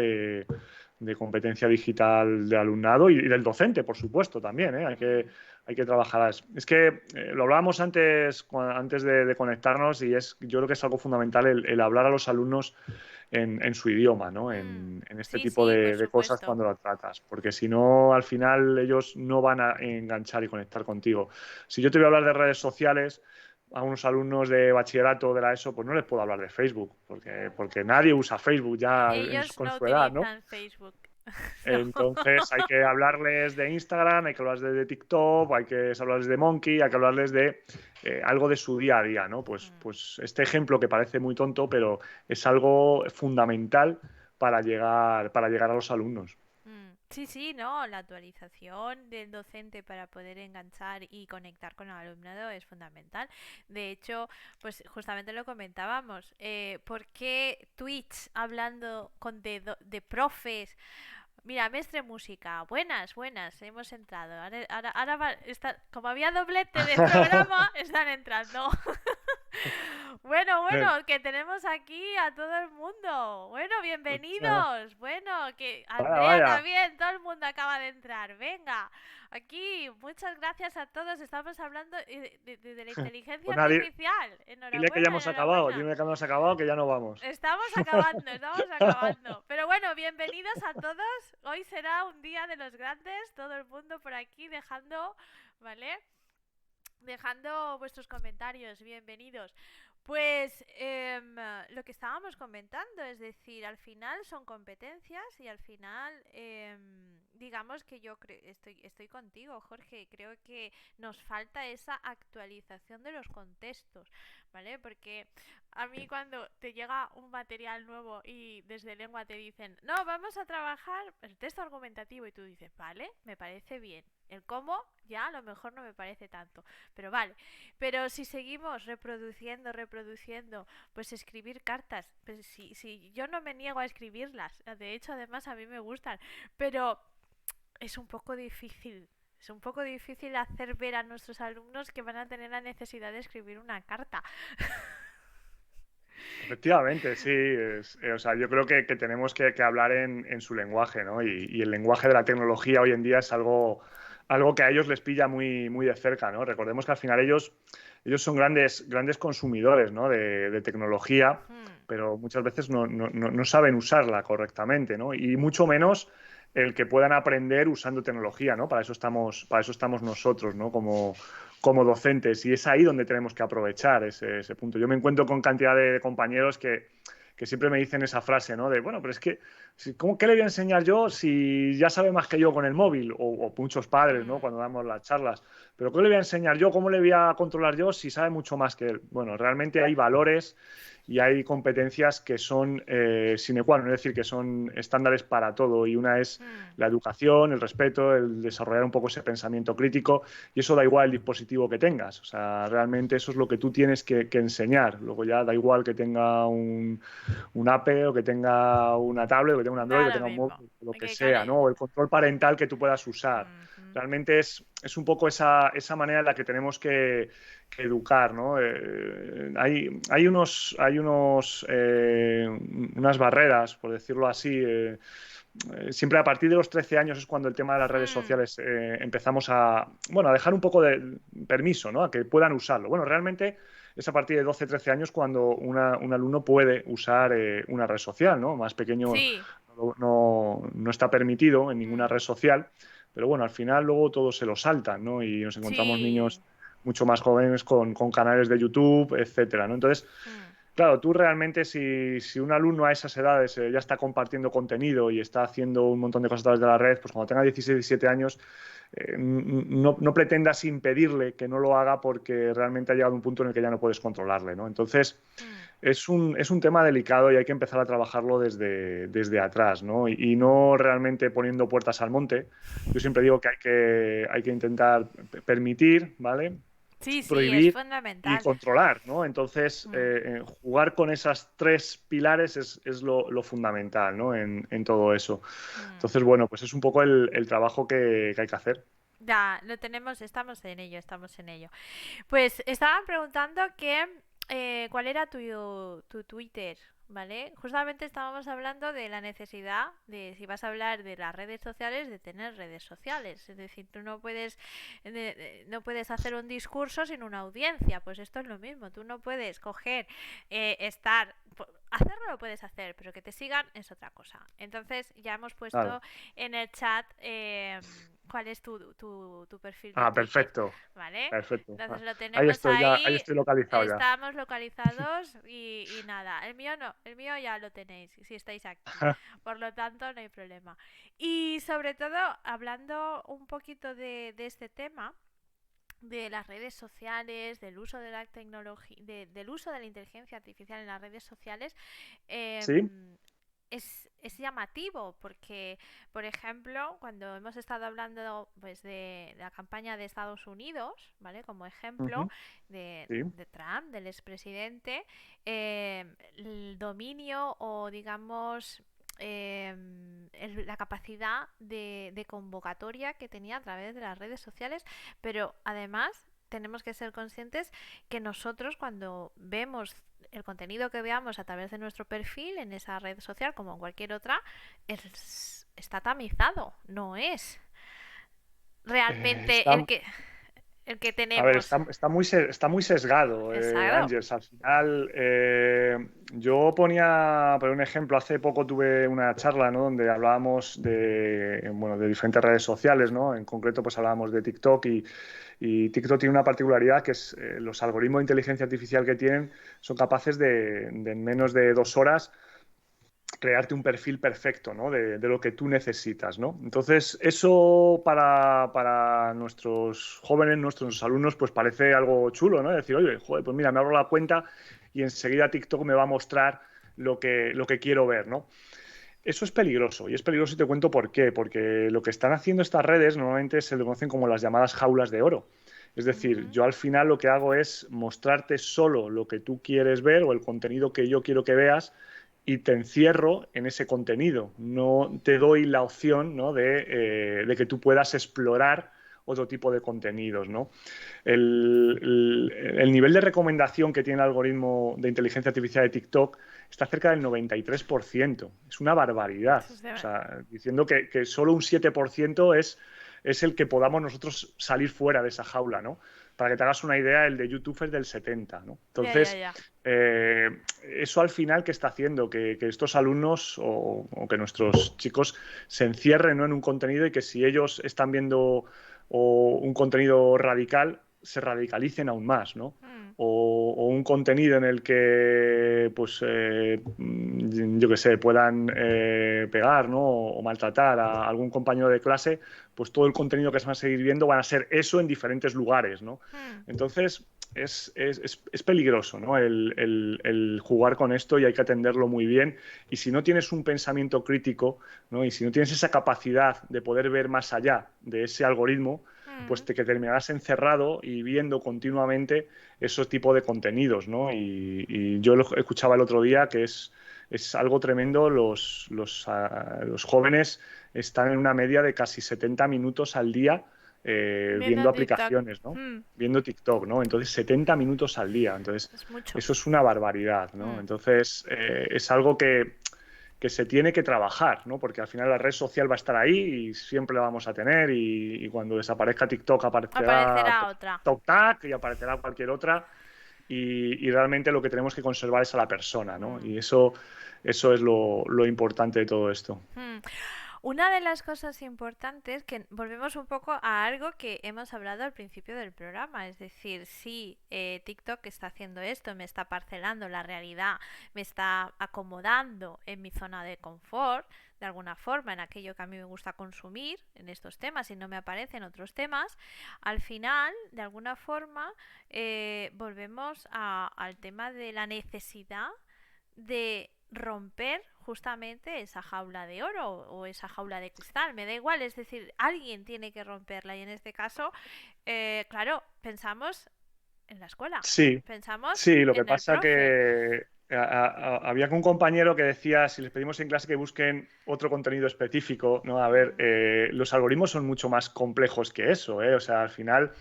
de competencia digital del alumnado y del docente, por supuesto, también, ¿eh? Hay que trabajar. Es que lo hablábamos antes, antes de conectarnos y yo creo que es algo fundamental el hablar a los alumnos en su idioma, ¿no? En este Sí, tipo sí, por de cosas supuesto. cuando lo tratas, porque si no, al final ellos no van a enganchar y conectar contigo. Si yo te voy a hablar de redes sociales a unos alumnos de bachillerato de la ESO, pues no les puedo hablar de Facebook, porque nadie usa Facebook ya Ellos con no su edad, ¿no? utilizan Facebook. No. Entonces hay que hablarles de Instagram, hay que hablarles de TikTok, hay que hablarles de Monkey, hay que hablarles de algo de su día a día, ¿no? Pues este ejemplo que parece muy tonto, pero es algo fundamental para llegar a los alumnos. Sí, sí, no, la actualización del docente para poder enganchar y conectar con el alumnado es fundamental. De hecho, pues justamente lo comentábamos. ¿Por qué Twitch hablando de profes? Mira, Mestre Música, buenas, buenas, hemos entrado. Ahora como había doblete de programa, están entrando. Bueno, Eh, bueno, que tenemos aquí a todo el mundo. Bueno, bienvenidos. Bueno, que Vaya, Andrea vaya. también, todo el mundo acaba de entrar. Venga, aquí, muchas gracias a todos. Estamos hablando de la inteligencia Pues nada, artificial. dile que ya Enhorabuena, hemos acabado, enhorabuena. dime que hemos acabado, que ya no vamos. Estamos acabando, estamos acabando. Pero bueno, bienvenidos a todos. Hoy será un día de los grandes. Todo el mundo por aquí dejando, ¿vale? Dejando vuestros comentarios, bienvenidos. Pues lo que estábamos comentando, es decir, al final son competencias y al final, digamos que estoy contigo, Jorge. Creo que nos falta esa actualización de los contextos, ¿vale? Porque a mí cuando te llega un material nuevo y desde lengua te dicen, no, vamos a trabajar el texto argumentativo y tú dices, vale, me parece bien. El cómo ya a lo mejor no me parece tanto, pero vale. Pero si seguimos reproduciendo, pues escribir cartas, pues si yo no me niego a escribirlas, de hecho además a mí me gustan, pero es un poco difícil. Es un poco difícil hacer ver a nuestros alumnos que van a tener la necesidad de escribir una carta. Efectivamente, sí. O sea, yo creo que tenemos que hablar en su lenguaje, ¿no? Y el lenguaje de la tecnología hoy en día es algo que a ellos les pilla muy de cerca, ¿no? Recordemos que al final ellos son grandes consumidores, ¿no? De tecnología, Hmm, pero muchas veces no saben usarla correctamente, ¿no? Y mucho menos el que puedan aprender usando tecnología, ¿no? Para eso estamos nosotros, ¿no? Como docentes y es ahí donde tenemos que aprovechar ese punto. Yo me encuentro con cantidad de compañeros que siempre me dicen esa frase, ¿no? De, bueno, pero es que, ¿qué le voy a enseñar yo si ya sabe más que yo con el móvil? O muchos padres, ¿no? hmm. Cuando damos las charlas. Pero ¿qué le voy a enseñar yo? ¿Cómo le voy a controlar yo si sabe mucho más que él? Bueno, realmente hay valores y hay competencias que son sine qua non, es decir, que son estándares para todo. Y una es Hmm. la educación, el respeto, el desarrollar un poco ese pensamiento crítico. Y eso da igual el dispositivo que tengas. O sea, realmente eso es lo que tú tienes que enseñar. Luego ya da igual que tenga un Apple o que tenga una tablet o que tenga un Android o Da que lo tenga un mismo. móvil, lo que Que sea, ¿no? O el control parental que tú puedas usar. Ujú. Realmente es un poco esa manera en la que tenemos que educar, ¿no? Unas barreras, por decirlo así. Siempre a partir de los 13 años es cuando el tema de las redes Hmm. sociales empezamos bueno, a dejar un poco de permiso, ¿no? A que puedan usarlo. Bueno, realmente es a partir de 12, 13 años cuando un alumno puede usar una red social, ¿no? Más pequeño Sí. no está permitido en ninguna Hmm. red social, pero bueno, al final luego todos se lo saltan, ¿no? Y nos encontramos Sí. niños mucho más jóvenes con canales de YouTube, etcétera, ¿no? Entonces, Hmm. claro, tú realmente si un alumno a esas edades ya está compartiendo contenido y está haciendo un montón de cosas a través de la red, pues cuando tenga 16, 17 años, no pretendas impedirle que no lo haga porque realmente ha llegado un punto en el que ya no puedes controlarle, ¿no? Entonces, Hmm. es un tema delicado y hay que empezar a trabajarlo desde atrás, ¿no? Y no realmente poniendo puertas al monte. Yo siempre digo que hay que intentar permitir, ¿vale? Sí, sí, es Prohibir y fundamental. controlar, ¿no? Entonces, Hmm. jugar con esas tres pilares es lo fundamental, ¿no? En todo eso. Hmm. Entonces, bueno, pues es un poco el trabajo que hay que hacer. Ya, lo tenemos, estamos en ello, estamos en ello. Pues estaban preguntando que ¿cuál era tu Twitter? ¿Vale? Justamente estábamos hablando de la necesidad de, si vas a hablar de las redes sociales, de tener redes sociales. Es decir, tú no puedes hacer un discurso sin una audiencia. Pues esto es lo mismo. Tú no puedes coger, hacerlo lo puedes hacer, pero que te sigan es otra cosa. Entonces ya hemos Claro. puesto en el chat cuál es tu perfil de Ah, Twitter, perfecto, ¿vale? perfecto. Entonces Ah, lo ahí tenemos estoy ya, ahí ahí, estoy localizado ya. estamos localizados y nada. El mío no, el mío ya lo tenéis si estáis aquí. Por lo tanto, no hay problema. Y sobre todo, hablando un poquito de este tema, de las redes sociales, del uso de la tecnología, del uso de la inteligencia artificial en las redes sociales, Sí, eh, es llamativo porque, por ejemplo, cuando hemos estado hablando pues de la campaña de Estados Unidos, ¿vale? Como ejemplo ujú, sí, de Trump, del expresidente, el dominio o digamos la capacidad de convocatoria que tenía a través de las redes sociales, pero además tenemos que ser conscientes que nosotros cuando vemos el contenido que veamos a través de nuestro perfil en esa red social como en cualquier otra está tamizado, no es realmente está, el que a ver, tenemos. está muy sesgado, Exacto. Ángels. Al final, yo por un ejemplo, hace poco tuve una charla, ¿no? Donde hablábamos de, bueno, de diferentes redes sociales, ¿no? En concreto, pues hablábamos de TikTok y TikTok tiene una particularidad que es los algoritmos de inteligencia artificial que tienen son capaces de en menos de 2 horas crearte un perfil perfecto, ¿no? De lo que tú necesitas, ¿no? Entonces, eso para nuestros jóvenes, nuestros alumnos, pues parece algo chulo, ¿no? Decir, oye, joder, pues mira, me abro la cuenta y enseguida TikTok me va a mostrar lo que quiero ver, ¿no? Eso es peligroso, y es peligroso y te cuento por qué. Porque lo que están haciendo estas redes normalmente se le conocen como las llamadas jaulas de oro. Es decir, Ujú. yo al final lo que hago es mostrarte solo lo que tú quieres ver o el contenido que yo quiero que veas y te encierro en ese contenido. No te doy la opción, ¿no? de que tú puedas explorar otro tipo de contenidos, ¿no? El nivel de recomendación que tiene el algoritmo de inteligencia artificial de TikTok está cerca del 93%. Es una barbaridad. O sea, diciendo que solo un 7% es el que podamos nosotros salir fuera de esa jaula, ¿no? Para que te hagas una idea, el de YouTube es del 70%, ¿no? Ya, ya, Entonces, ya. eh, eso al final, ¿qué está haciendo? Que estos alumnos o que nuestros chicos se encierren, ¿no? En un contenido y que si ellos están viendo un contenido radical, se radicalicen aún más, ¿no? Mm. O un contenido en el que, pues, yo qué sé, puedan pegar, ¿no? O maltratar a algún compañero de clase, pues todo el contenido que se van a seguir viendo van a ser eso en diferentes lugares, ¿no? Mm. Entonces, es peligroso, ¿no? El jugar con esto y hay que atenderlo muy bien. Y si no tienes un pensamiento crítico, ¿no? Y si no tienes esa capacidad de poder ver más allá de ese algoritmo, pues Mm. te que terminarás encerrado y viendo continuamente esos tipos de contenidos, ¿no? Y yo lo escuchaba el otro día que es algo tremendo. Los jóvenes están en una media de casi 70 minutos al día Viendo viendo TikTok. aplicaciones, ¿no? Mm. Viendo TikTok, ¿no? Entonces, 70 minutos al día. Entonces, Es mucho. eso es una barbaridad, ¿no? Mm. Entonces, es algo que se tiene que trabajar, ¿no? Porque al final la red social va a estar ahí y siempre la vamos a tener y cuando desaparezca TikTok aparecerá Aparecerá otra. TokTak y aparecerá cualquier otra y realmente lo que tenemos que conservar es a la persona, ¿no? Mm. Y eso es lo importante de todo esto. Mm. Una de las cosas importantes, que volvemos un poco a algo que hemos hablado al principio del programa, es decir, si TikTok está haciendo esto, me está parcelando la realidad, me está acomodando en mi zona de confort, de alguna forma, en aquello que a mí me gusta consumir, en estos temas, y no me aparecen otros temas, al final, de alguna forma, volvemos al tema de la necesidad de romper justamente esa jaula de oro o esa jaula de cristal, me da igual, es decir, alguien tiene que romperla y en este caso, claro, pensamos en la escuela, Sí, pensamos sí, lo que en el pasa profe. que había un compañero que decía, si les pedimos en clase que busquen otro contenido específico, ¿no? A ver, Mm. los algoritmos son mucho más complejos que eso, ¿eh? O sea, al final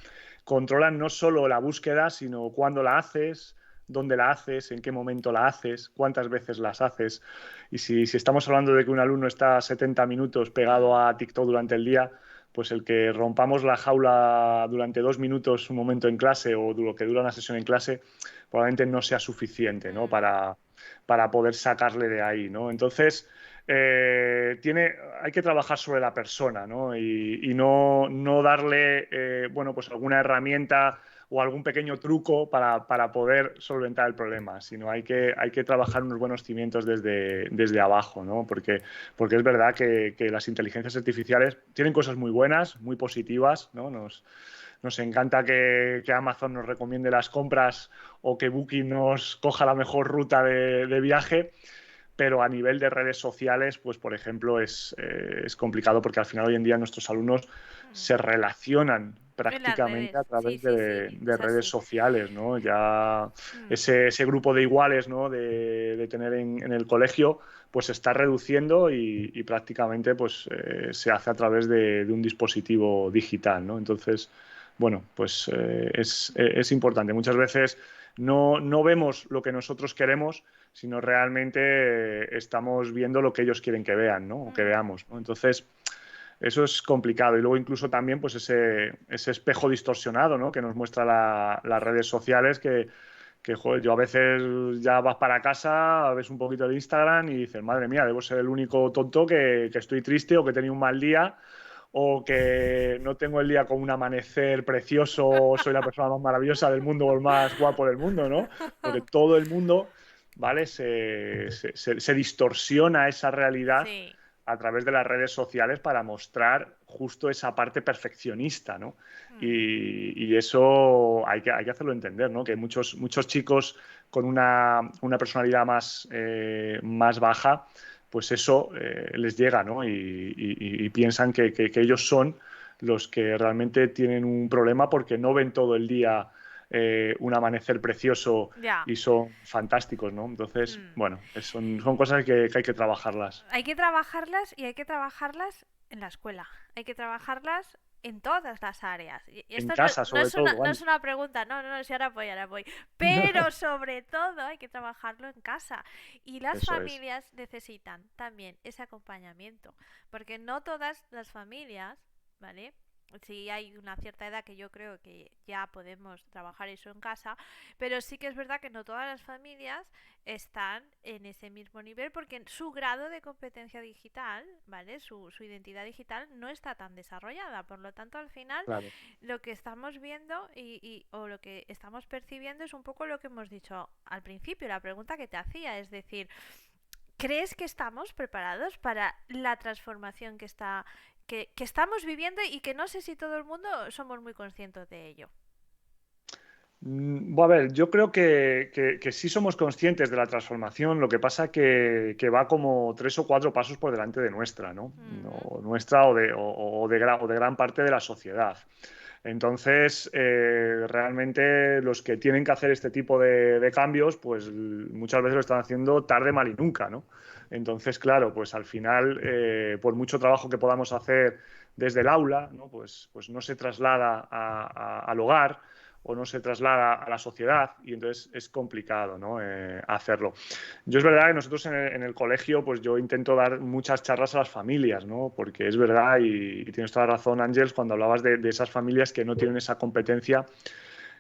controlan no solo la búsqueda, sino cuándo la haces, dónde la haces, en qué momento la haces, cuántas veces las haces. Y si estamos hablando de que un alumno está 70 minutos pegado a TikTok durante el día, pues el que rompamos la jaula durante 2 minutos un momento en clase o lo que dura una sesión en clase probablemente no sea suficiente, ¿no? Mm, para poder sacarle de ahí, ¿no? Entonces, hay que trabajar sobre la persona, ¿no? Y no darle, bueno, pues alguna herramienta o algún pequeño truco para poder solventar el problema, sino hay que trabajar unos buenos cimientos desde abajo, ¿no? Porque es verdad que las inteligencias artificiales tienen cosas muy buenas, muy positivas, ¿no? Nos encanta que Amazon nos recomiende las compras o que Booking nos coja la mejor ruta de viaje, pero a nivel de redes sociales, pues por ejemplo, es complicado porque al final hoy en día nuestros alumnos mm. se relacionan En las prácticamente redes, a sí, través sí, sí, de es redes así. sociales, ¿no? Ya Mm, ese grupo de iguales, ¿no? de tener en el colegio, pues se está reduciendo y prácticamente pues, se hace a través de un dispositivo digital, ¿no? Entonces, bueno, pues es importante. Muchas veces no vemos lo que nosotros queremos, sino realmente estamos viendo lo que ellos quieren que vean, ¿no? O que mm. veamos, ¿no? Entonces, eso es complicado. Y luego incluso también pues ese espejo distorsionado, ¿no? Que nos muestra las redes sociales que joder, yo a veces ya vas para casa, ves un poquito de Instagram y dices, madre mía, debo ser el único tonto que estoy triste o que he tenido un mal día o que no tengo el día con un amanecer precioso, soy la persona más maravillosa del mundo o el más guapo del mundo, ¿no? Porque todo el mundo, ¿vale? Se distorsiona esa realidad Sí. a través de las redes sociales para mostrar justo esa parte perfeccionista, ¿no? Mm. Y eso hay que hacerlo entender, ¿no? Que muchos chicos con una personalidad más baja, pues eso les llega, ¿no? Y piensan que ellos son los que realmente tienen un problema porque no ven todo el día un amanecer precioso Ya. y son fantásticos, ¿no? Entonces, Mm. bueno, son cosas que hay que trabajarlas. Hay que trabajarlas y hay que trabajarlas en la escuela. Hay que trabajarlas en todas las áreas. Y En esto casa, no sobre es una, todo, no Ani. es una pregunta, no, si ahora voy. Pero sobre todo hay que trabajarlo en casa. Y las Eso es. familias necesitan también ese acompañamiento. Porque no todas las familias, ¿vale? Sí hay una cierta edad que yo creo que ya podemos trabajar eso en casa, pero sí que es verdad que no todas las familias están en ese mismo nivel porque su grado de competencia digital, ¿vale? Su identidad digital no está tan desarrollada. Por lo tanto, al final, Claro. lo que estamos viendo o lo que estamos percibiendo es un poco lo que hemos dicho al principio, la pregunta que te hacía, es decir, ¿crees que estamos preparados para la transformación que estamos viviendo y que no sé si todo el mundo somos muy conscientes de ello? Bueno, a ver, yo creo que sí somos conscientes de la transformación, lo que pasa que va como 3 o 4 pasos por delante de nuestra, ¿no? Mm, Nuestra o de gran parte de la sociedad. Entonces, realmente los que tienen que hacer este tipo de cambios, pues muchas veces lo están haciendo tarde, mal y nunca, ¿no? Entonces, claro, pues al final, por mucho trabajo que podamos hacer desde el aula, ¿no? Pues no se traslada al hogar o no se traslada a la sociedad y entonces es complicado, ¿no? Hacerlo. Yo es verdad que nosotros en el colegio, pues yo intento dar muchas charlas a las familias, ¿no? Porque es verdad y tienes toda la razón, Ángels, cuando hablabas de esas familias que no tienen esa competencia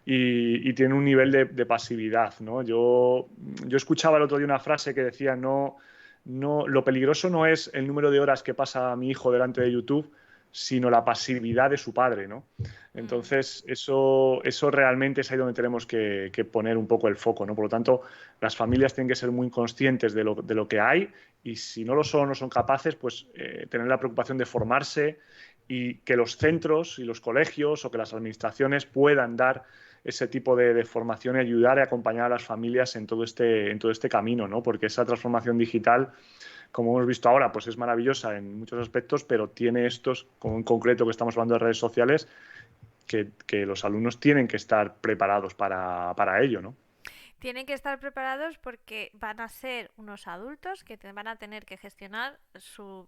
y tienen un nivel de pasividad, ¿no? Yo escuchaba el otro día una frase que decía, lo peligroso no es el número de horas que pasa mi hijo delante de YouTube, sino la pasividad de su padre, ¿no? mm. Entonces, eso realmente es ahí donde tenemos que poner un poco el foco, ¿no? Por lo tanto, las familias tienen que ser muy conscientes de lo que hay y si no lo son, no son capaces, pues tener la preocupación de formarse y que los centros y los colegios o que las administraciones puedan dar ese tipo de formación y ayudar y acompañar a las familias en todo este camino, ¿no? Porque esa transformación digital, como hemos visto ahora, pues es maravillosa en muchos aspectos, pero tiene estos, como en concreto que estamos hablando de redes sociales, que los alumnos tienen que estar preparados para ello, ¿no? Tienen que estar preparados porque van a ser unos adultos que van a tener que gestionar su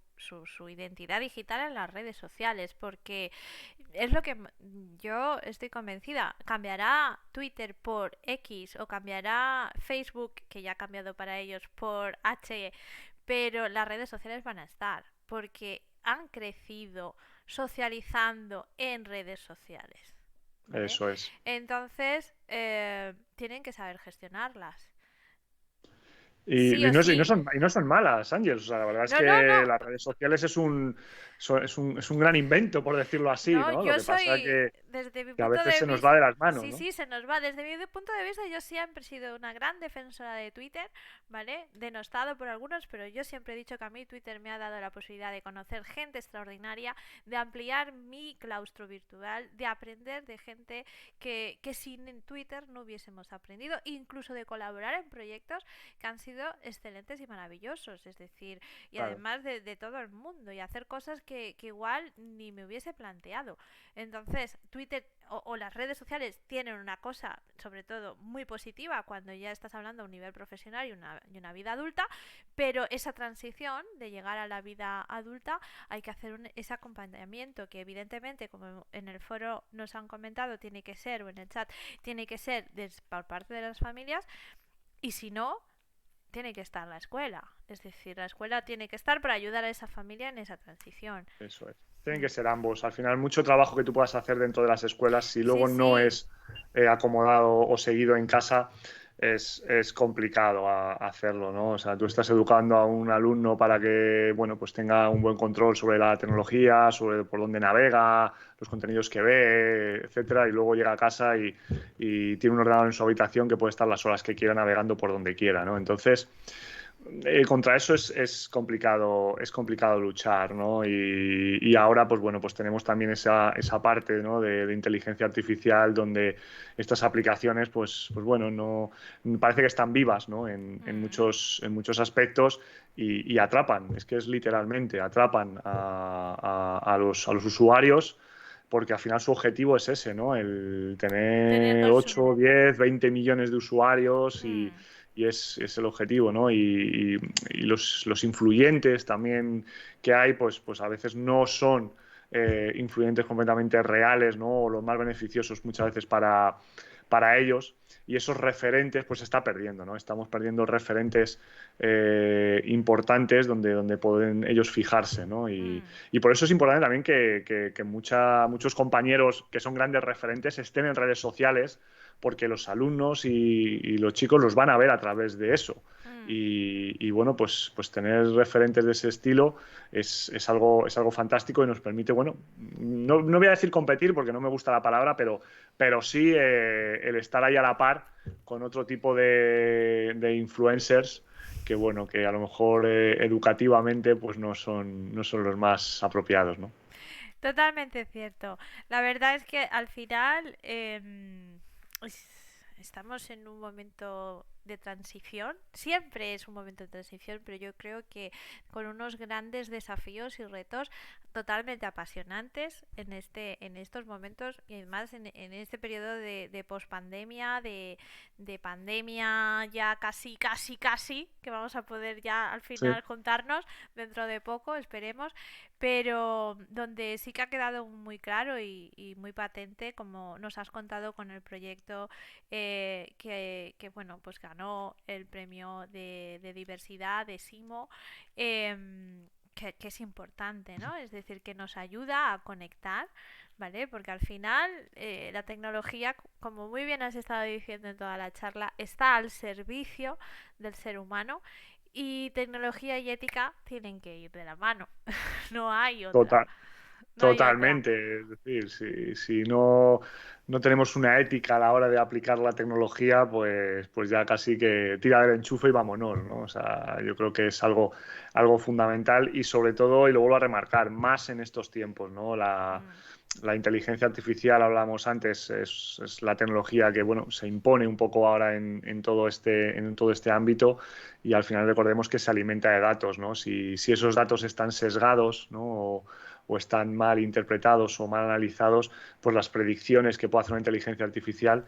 identidad digital en las redes sociales, porque es lo que yo estoy convencida. Cambiará Twitter por X o cambiará Facebook, que ya ha cambiado para ellos, por H, pero las redes sociales van a estar, porque han crecido socializando en redes sociales. ¿Vale? Eso es. Entonces, tienen que saber gestionarlas. Y, Sí y o no, sí. y no son malas, Ángel. O sea, la verdad es No, no, que no. las redes sociales es un gran invento, por decirlo así, No, ¿no? Lo yo que pasa soy, desde mi que a punto veces de se nos va vista, de las manos, sí, ¿no? sí, se nos va. Desde mi punto de vista, yo siempre he sido una gran defensora de Twitter, ¿vale? Denostado por algunos, pero yo siempre he dicho que a mí Twitter me ha dado la posibilidad de conocer gente extraordinaria, de ampliar mi claustro virtual, de aprender de gente que sin Twitter no hubiésemos aprendido, incluso de colaborar en proyectos que han sido excelentes y maravillosos, es decir, y Claro. además de todo el mundo, y hacer cosas que igual ni me hubiese planteado. Entonces, Twitter o las redes sociales tienen una cosa, sobre todo, muy positiva cuando ya estás hablando a un nivel profesional y una vida adulta, pero esa transición de llegar a la vida adulta hay que hacer ese acompañamiento que evidentemente, como en el foro nos han comentado, tiene que ser, o en el chat, tiene que ser por parte de las familias, y si no, tiene que estar la escuela. Es decir, la escuela tiene que estar para ayudar a esa familia en esa transición. Eso es. Tienen Mm. que ser ambos. Al final, mucho trabajo que tú puedas hacer dentro de las escuelas, si Sí, luego no sí. es acomodado o seguido en casa, es complicado hacerlo, ¿no? O sea, tú estás educando a un alumno para que, bueno, pues tenga un buen control sobre la tecnología, sobre por dónde navega, los contenidos que ve, etcétera, y luego llega a casa y tiene un ordenador en su habitación que puede estar las horas que quiera navegando por donde quiera, ¿no? Entonces, contra eso es complicado luchar, ¿no? Y ahora, pues bueno, pues tenemos también esa parte, ¿no? de inteligencia artificial donde estas aplicaciones, pues bueno, no parece que están vivas, ¿no? Mm. En muchos aspectos y atrapan, es que es literalmente, atrapan a los usuarios porque al final su objetivo es ese, ¿no? El tener Tenernos 8, 10, 20 millones de usuarios mm, y es el objetivo, ¿no? Y los influyentes también que hay, pues a veces no son influyentes completamente reales, ¿no? O los más beneficiosos muchas veces para ellos. Y esos referentes, pues se está perdiendo, ¿no? Estamos perdiendo referentes importantes donde pueden ellos fijarse, ¿no? mm. Y por eso es importante también que muchos compañeros que son grandes referentes estén en redes sociales porque los alumnos y los chicos los van a ver a través de eso. Mm. Y bueno, pues tener referentes de ese estilo es algo fantástico y nos permite, bueno, no voy a decir competir porque no me gusta la palabra, pero sí el estar ahí a la par con otro tipo de influencers que, bueno, que a lo mejor educativamente pues no son los más apropiados, ¿no? Totalmente cierto. La verdad es que al final estamos en un momento de transición. Siempre es un momento de transición, pero yo creo que con unos grandes desafíos y retos totalmente apasionantes en estos momentos y además en este periodo de pospandemia, de pandemia ya casi, que vamos a poder ya al Sí, final contarnos dentro de poco, esperemos, pero donde sí que ha quedado muy claro y muy patente, como nos has contado con el proyecto bueno, pues ganó el premio de diversidad de SIMO, que es importante, ¿no? Es decir, que nos ayuda a conectar, ¿vale? Porque al final la tecnología, como muy bien has estado diciendo en toda la charla, está al servicio del ser humano y tecnología y ética tienen que ir de la mano. No hay otra. total. No hay otra. Totalmente, es decir, si no tenemos una ética a la hora de aplicar la tecnología, pues ya casi que tira del enchufe y vámonos, ¿no? O sea, yo creo que es algo fundamental y sobre todo, y lo vuelvo a remarcar, más en estos tiempos, ¿no? Mm, La inteligencia artificial, hablábamos antes, es la tecnología que, bueno, se impone un poco ahora en todo este ámbito y al final recordemos que se alimenta de datos, ¿no? Si esos datos están sesgados, ¿no? o están mal interpretados o mal analizados, pues las predicciones que puede hacer una inteligencia artificial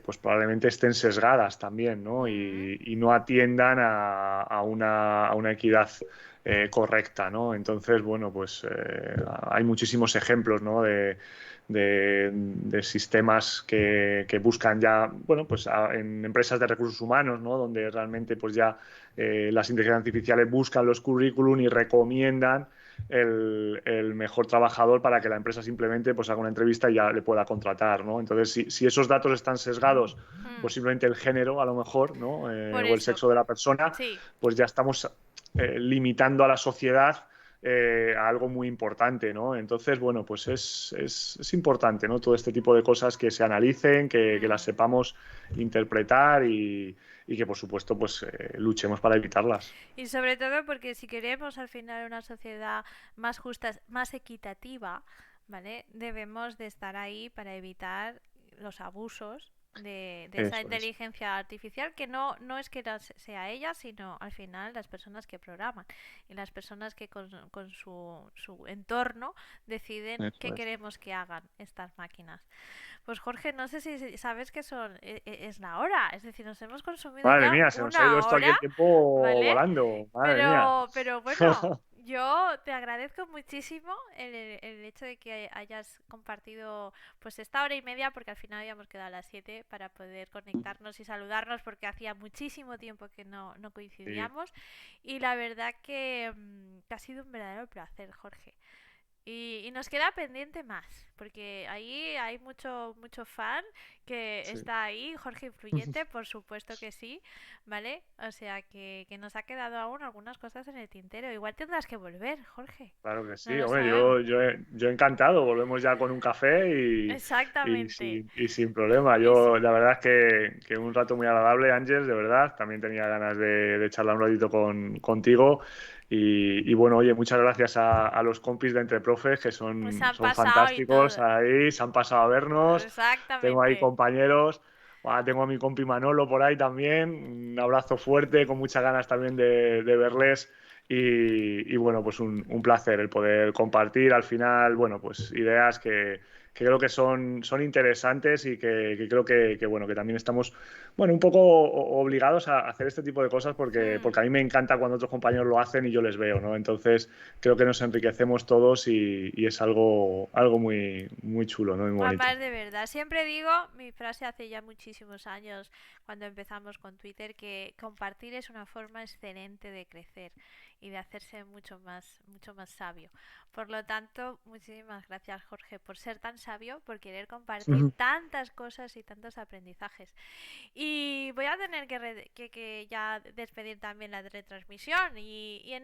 pues probablemente estén sesgadas también, ¿no? Y no atiendan a una equidad correcta, ¿no? Entonces, bueno, pues hay muchísimos ejemplos, ¿no? De sistemas que buscan ya, bueno, pues en empresas de recursos humanos, ¿no? Donde realmente pues ya las inteligencias artificiales buscan los currículum y recomiendan el mejor trabajador para que la empresa simplemente pues haga una entrevista y ya le pueda contratar, ¿no? Entonces, si esos datos están sesgados, pues simplemente el género a lo mejor, ¿no? Por O el eso, sexo de la persona, sí. pues ya estamos limitando a la sociedad a algo muy importante, ¿no? Entonces, bueno, pues es importante, ¿no? Todo este tipo de cosas que se analicen, que las sepamos interpretar y que, por supuesto, pues luchemos para evitarlas. Y sobre todo porque si queremos al final una sociedad más justa, más equitativa, ¿vale? Debemos de estar ahí para evitar los abusos de esa Eso es. inteligencia artificial que no es que sea ella, sino al final las personas que programan y las personas que con su entorno deciden qué Eso es. queremos que hagan estas máquinas. Pues Jorge, no sé si sabes que es la hora, es decir, nos hemos consumido Madre ya mía, se nos ha ido una esto aquí hora, el tiempo ¿vale? volando. Madre mía. Pero bueno, yo te agradezco muchísimo el hecho de que hayas compartido pues esta hora y media, porque al final habíamos quedado a las 7 para poder conectarnos y saludarnos, porque hacía muchísimo tiempo que no Sí. coincidíamos. Y la verdad que ha sido un verdadero placer, Jorge. Y nos queda pendiente más, porque ahí hay mucho fan que Sí. está ahí, Jorge Influyente, por supuesto que sí, ¿vale? O sea que nos ha quedado aún algunas cosas en el tintero. Igual tendrás que volver, Jorge. Claro que No sí, lo hombre, sabemos. yo encantado, volvemos ya con un café Exactamente. y sin problema. Y Yo, la verdad es que un rato muy agradable, Ángel, de verdad. También tenía ganas de charlar un ratito contigo. Y bueno, oye, muchas gracias a los compis de Entre Profes, que se han son pasado y fantásticos todo. ahí, se han pasado a vernos. Tengo ahí Exactamente. compañeros. Tengo a mi compi Manolo por ahí también. Un abrazo fuerte, con muchas ganas también de verles. Y bueno, pues un placer el poder compartir al final, bueno, pues ideas que creo que son interesantes y que creo bueno, que también estamos, bueno, un poco obligados a hacer este tipo de cosas porque a mí me encanta cuando otros compañeros lo hacen y yo les veo, ¿no? Entonces creo que nos enriquecemos todos y es algo muy chulo, ¿no? Muy bonito. Además, de verdad, siempre digo mi frase hace ya muchísimos años, cuando empezamos con Twitter, que compartir es una forma excelente de crecer y de hacerse mucho más sabio. Por lo tanto, muchísimas gracias, Jorge, por ser tan sabio, por querer compartir tantas cosas y tantos aprendizajes. Y voy a tener que ya despedir también la retransmisión. Y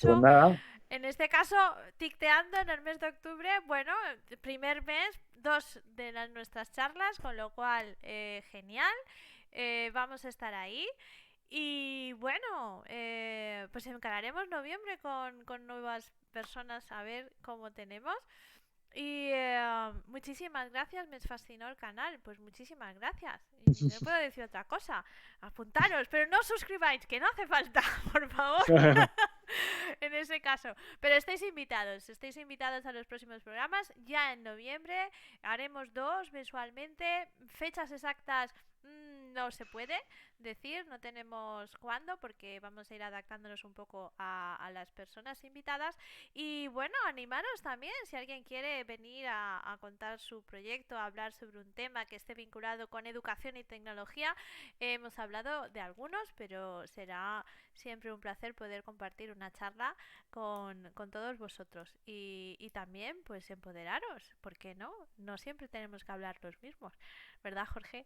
Pues nada, en este caso, ticteando en el mes de octubre, bueno, el primer mes, dos de nuestras charlas, con lo cual, genial. Vamos a estar ahí. Y bueno, pues encararemos noviembre con nuevas personas a ver cómo tenemos. Y muchísimas gracias, me fascinó el canal, pues muchísimas gracias. Y no puedo decir otra cosa, apuntaros, pero no os suscribáis, que no hace falta, por favor. En ese caso, pero estáis invitados a los próximos programas, ya en noviembre, haremos dos mensualmente, fechas exactas no se puede decir, no tenemos cuándo, porque vamos a ir adaptándonos un poco a las personas invitadas. Y bueno, animaros también, si alguien quiere venir a contar su proyecto, a hablar sobre un tema que esté vinculado con educación y tecnología. Hemos hablado de algunos, pero será siempre un placer poder compartir una charla con todos vosotros. Y también, pues, empoderaros, ¿por qué no? No siempre tenemos que hablar los mismos, ¿verdad, Jorge?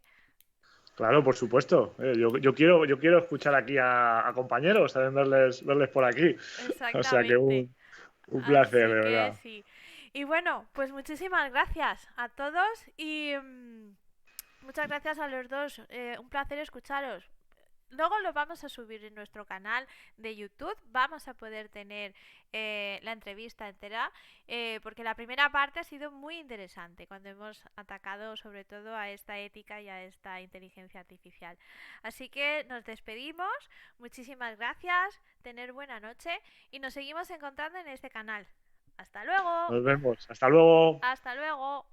claro, por supuesto. Yo quiero escuchar aquí a compañeros, también verles por aquí. O sea que Exactamente. un placer, Así de que verdad. sí. Y bueno, pues muchísimas gracias a todos y muchas gracias a los dos. Un placer escucharos. Luego lo vamos a subir en nuestro canal de YouTube. Vamos a poder tener la entrevista entera, porque la primera parte ha sido muy interesante cuando hemos atacado sobre todo a esta ética y a esta inteligencia artificial. Así que nos despedimos. Muchísimas gracias. Tener buena noche y nos seguimos encontrando en este canal. Hasta luego. Nos vemos. Hasta luego. Hasta luego.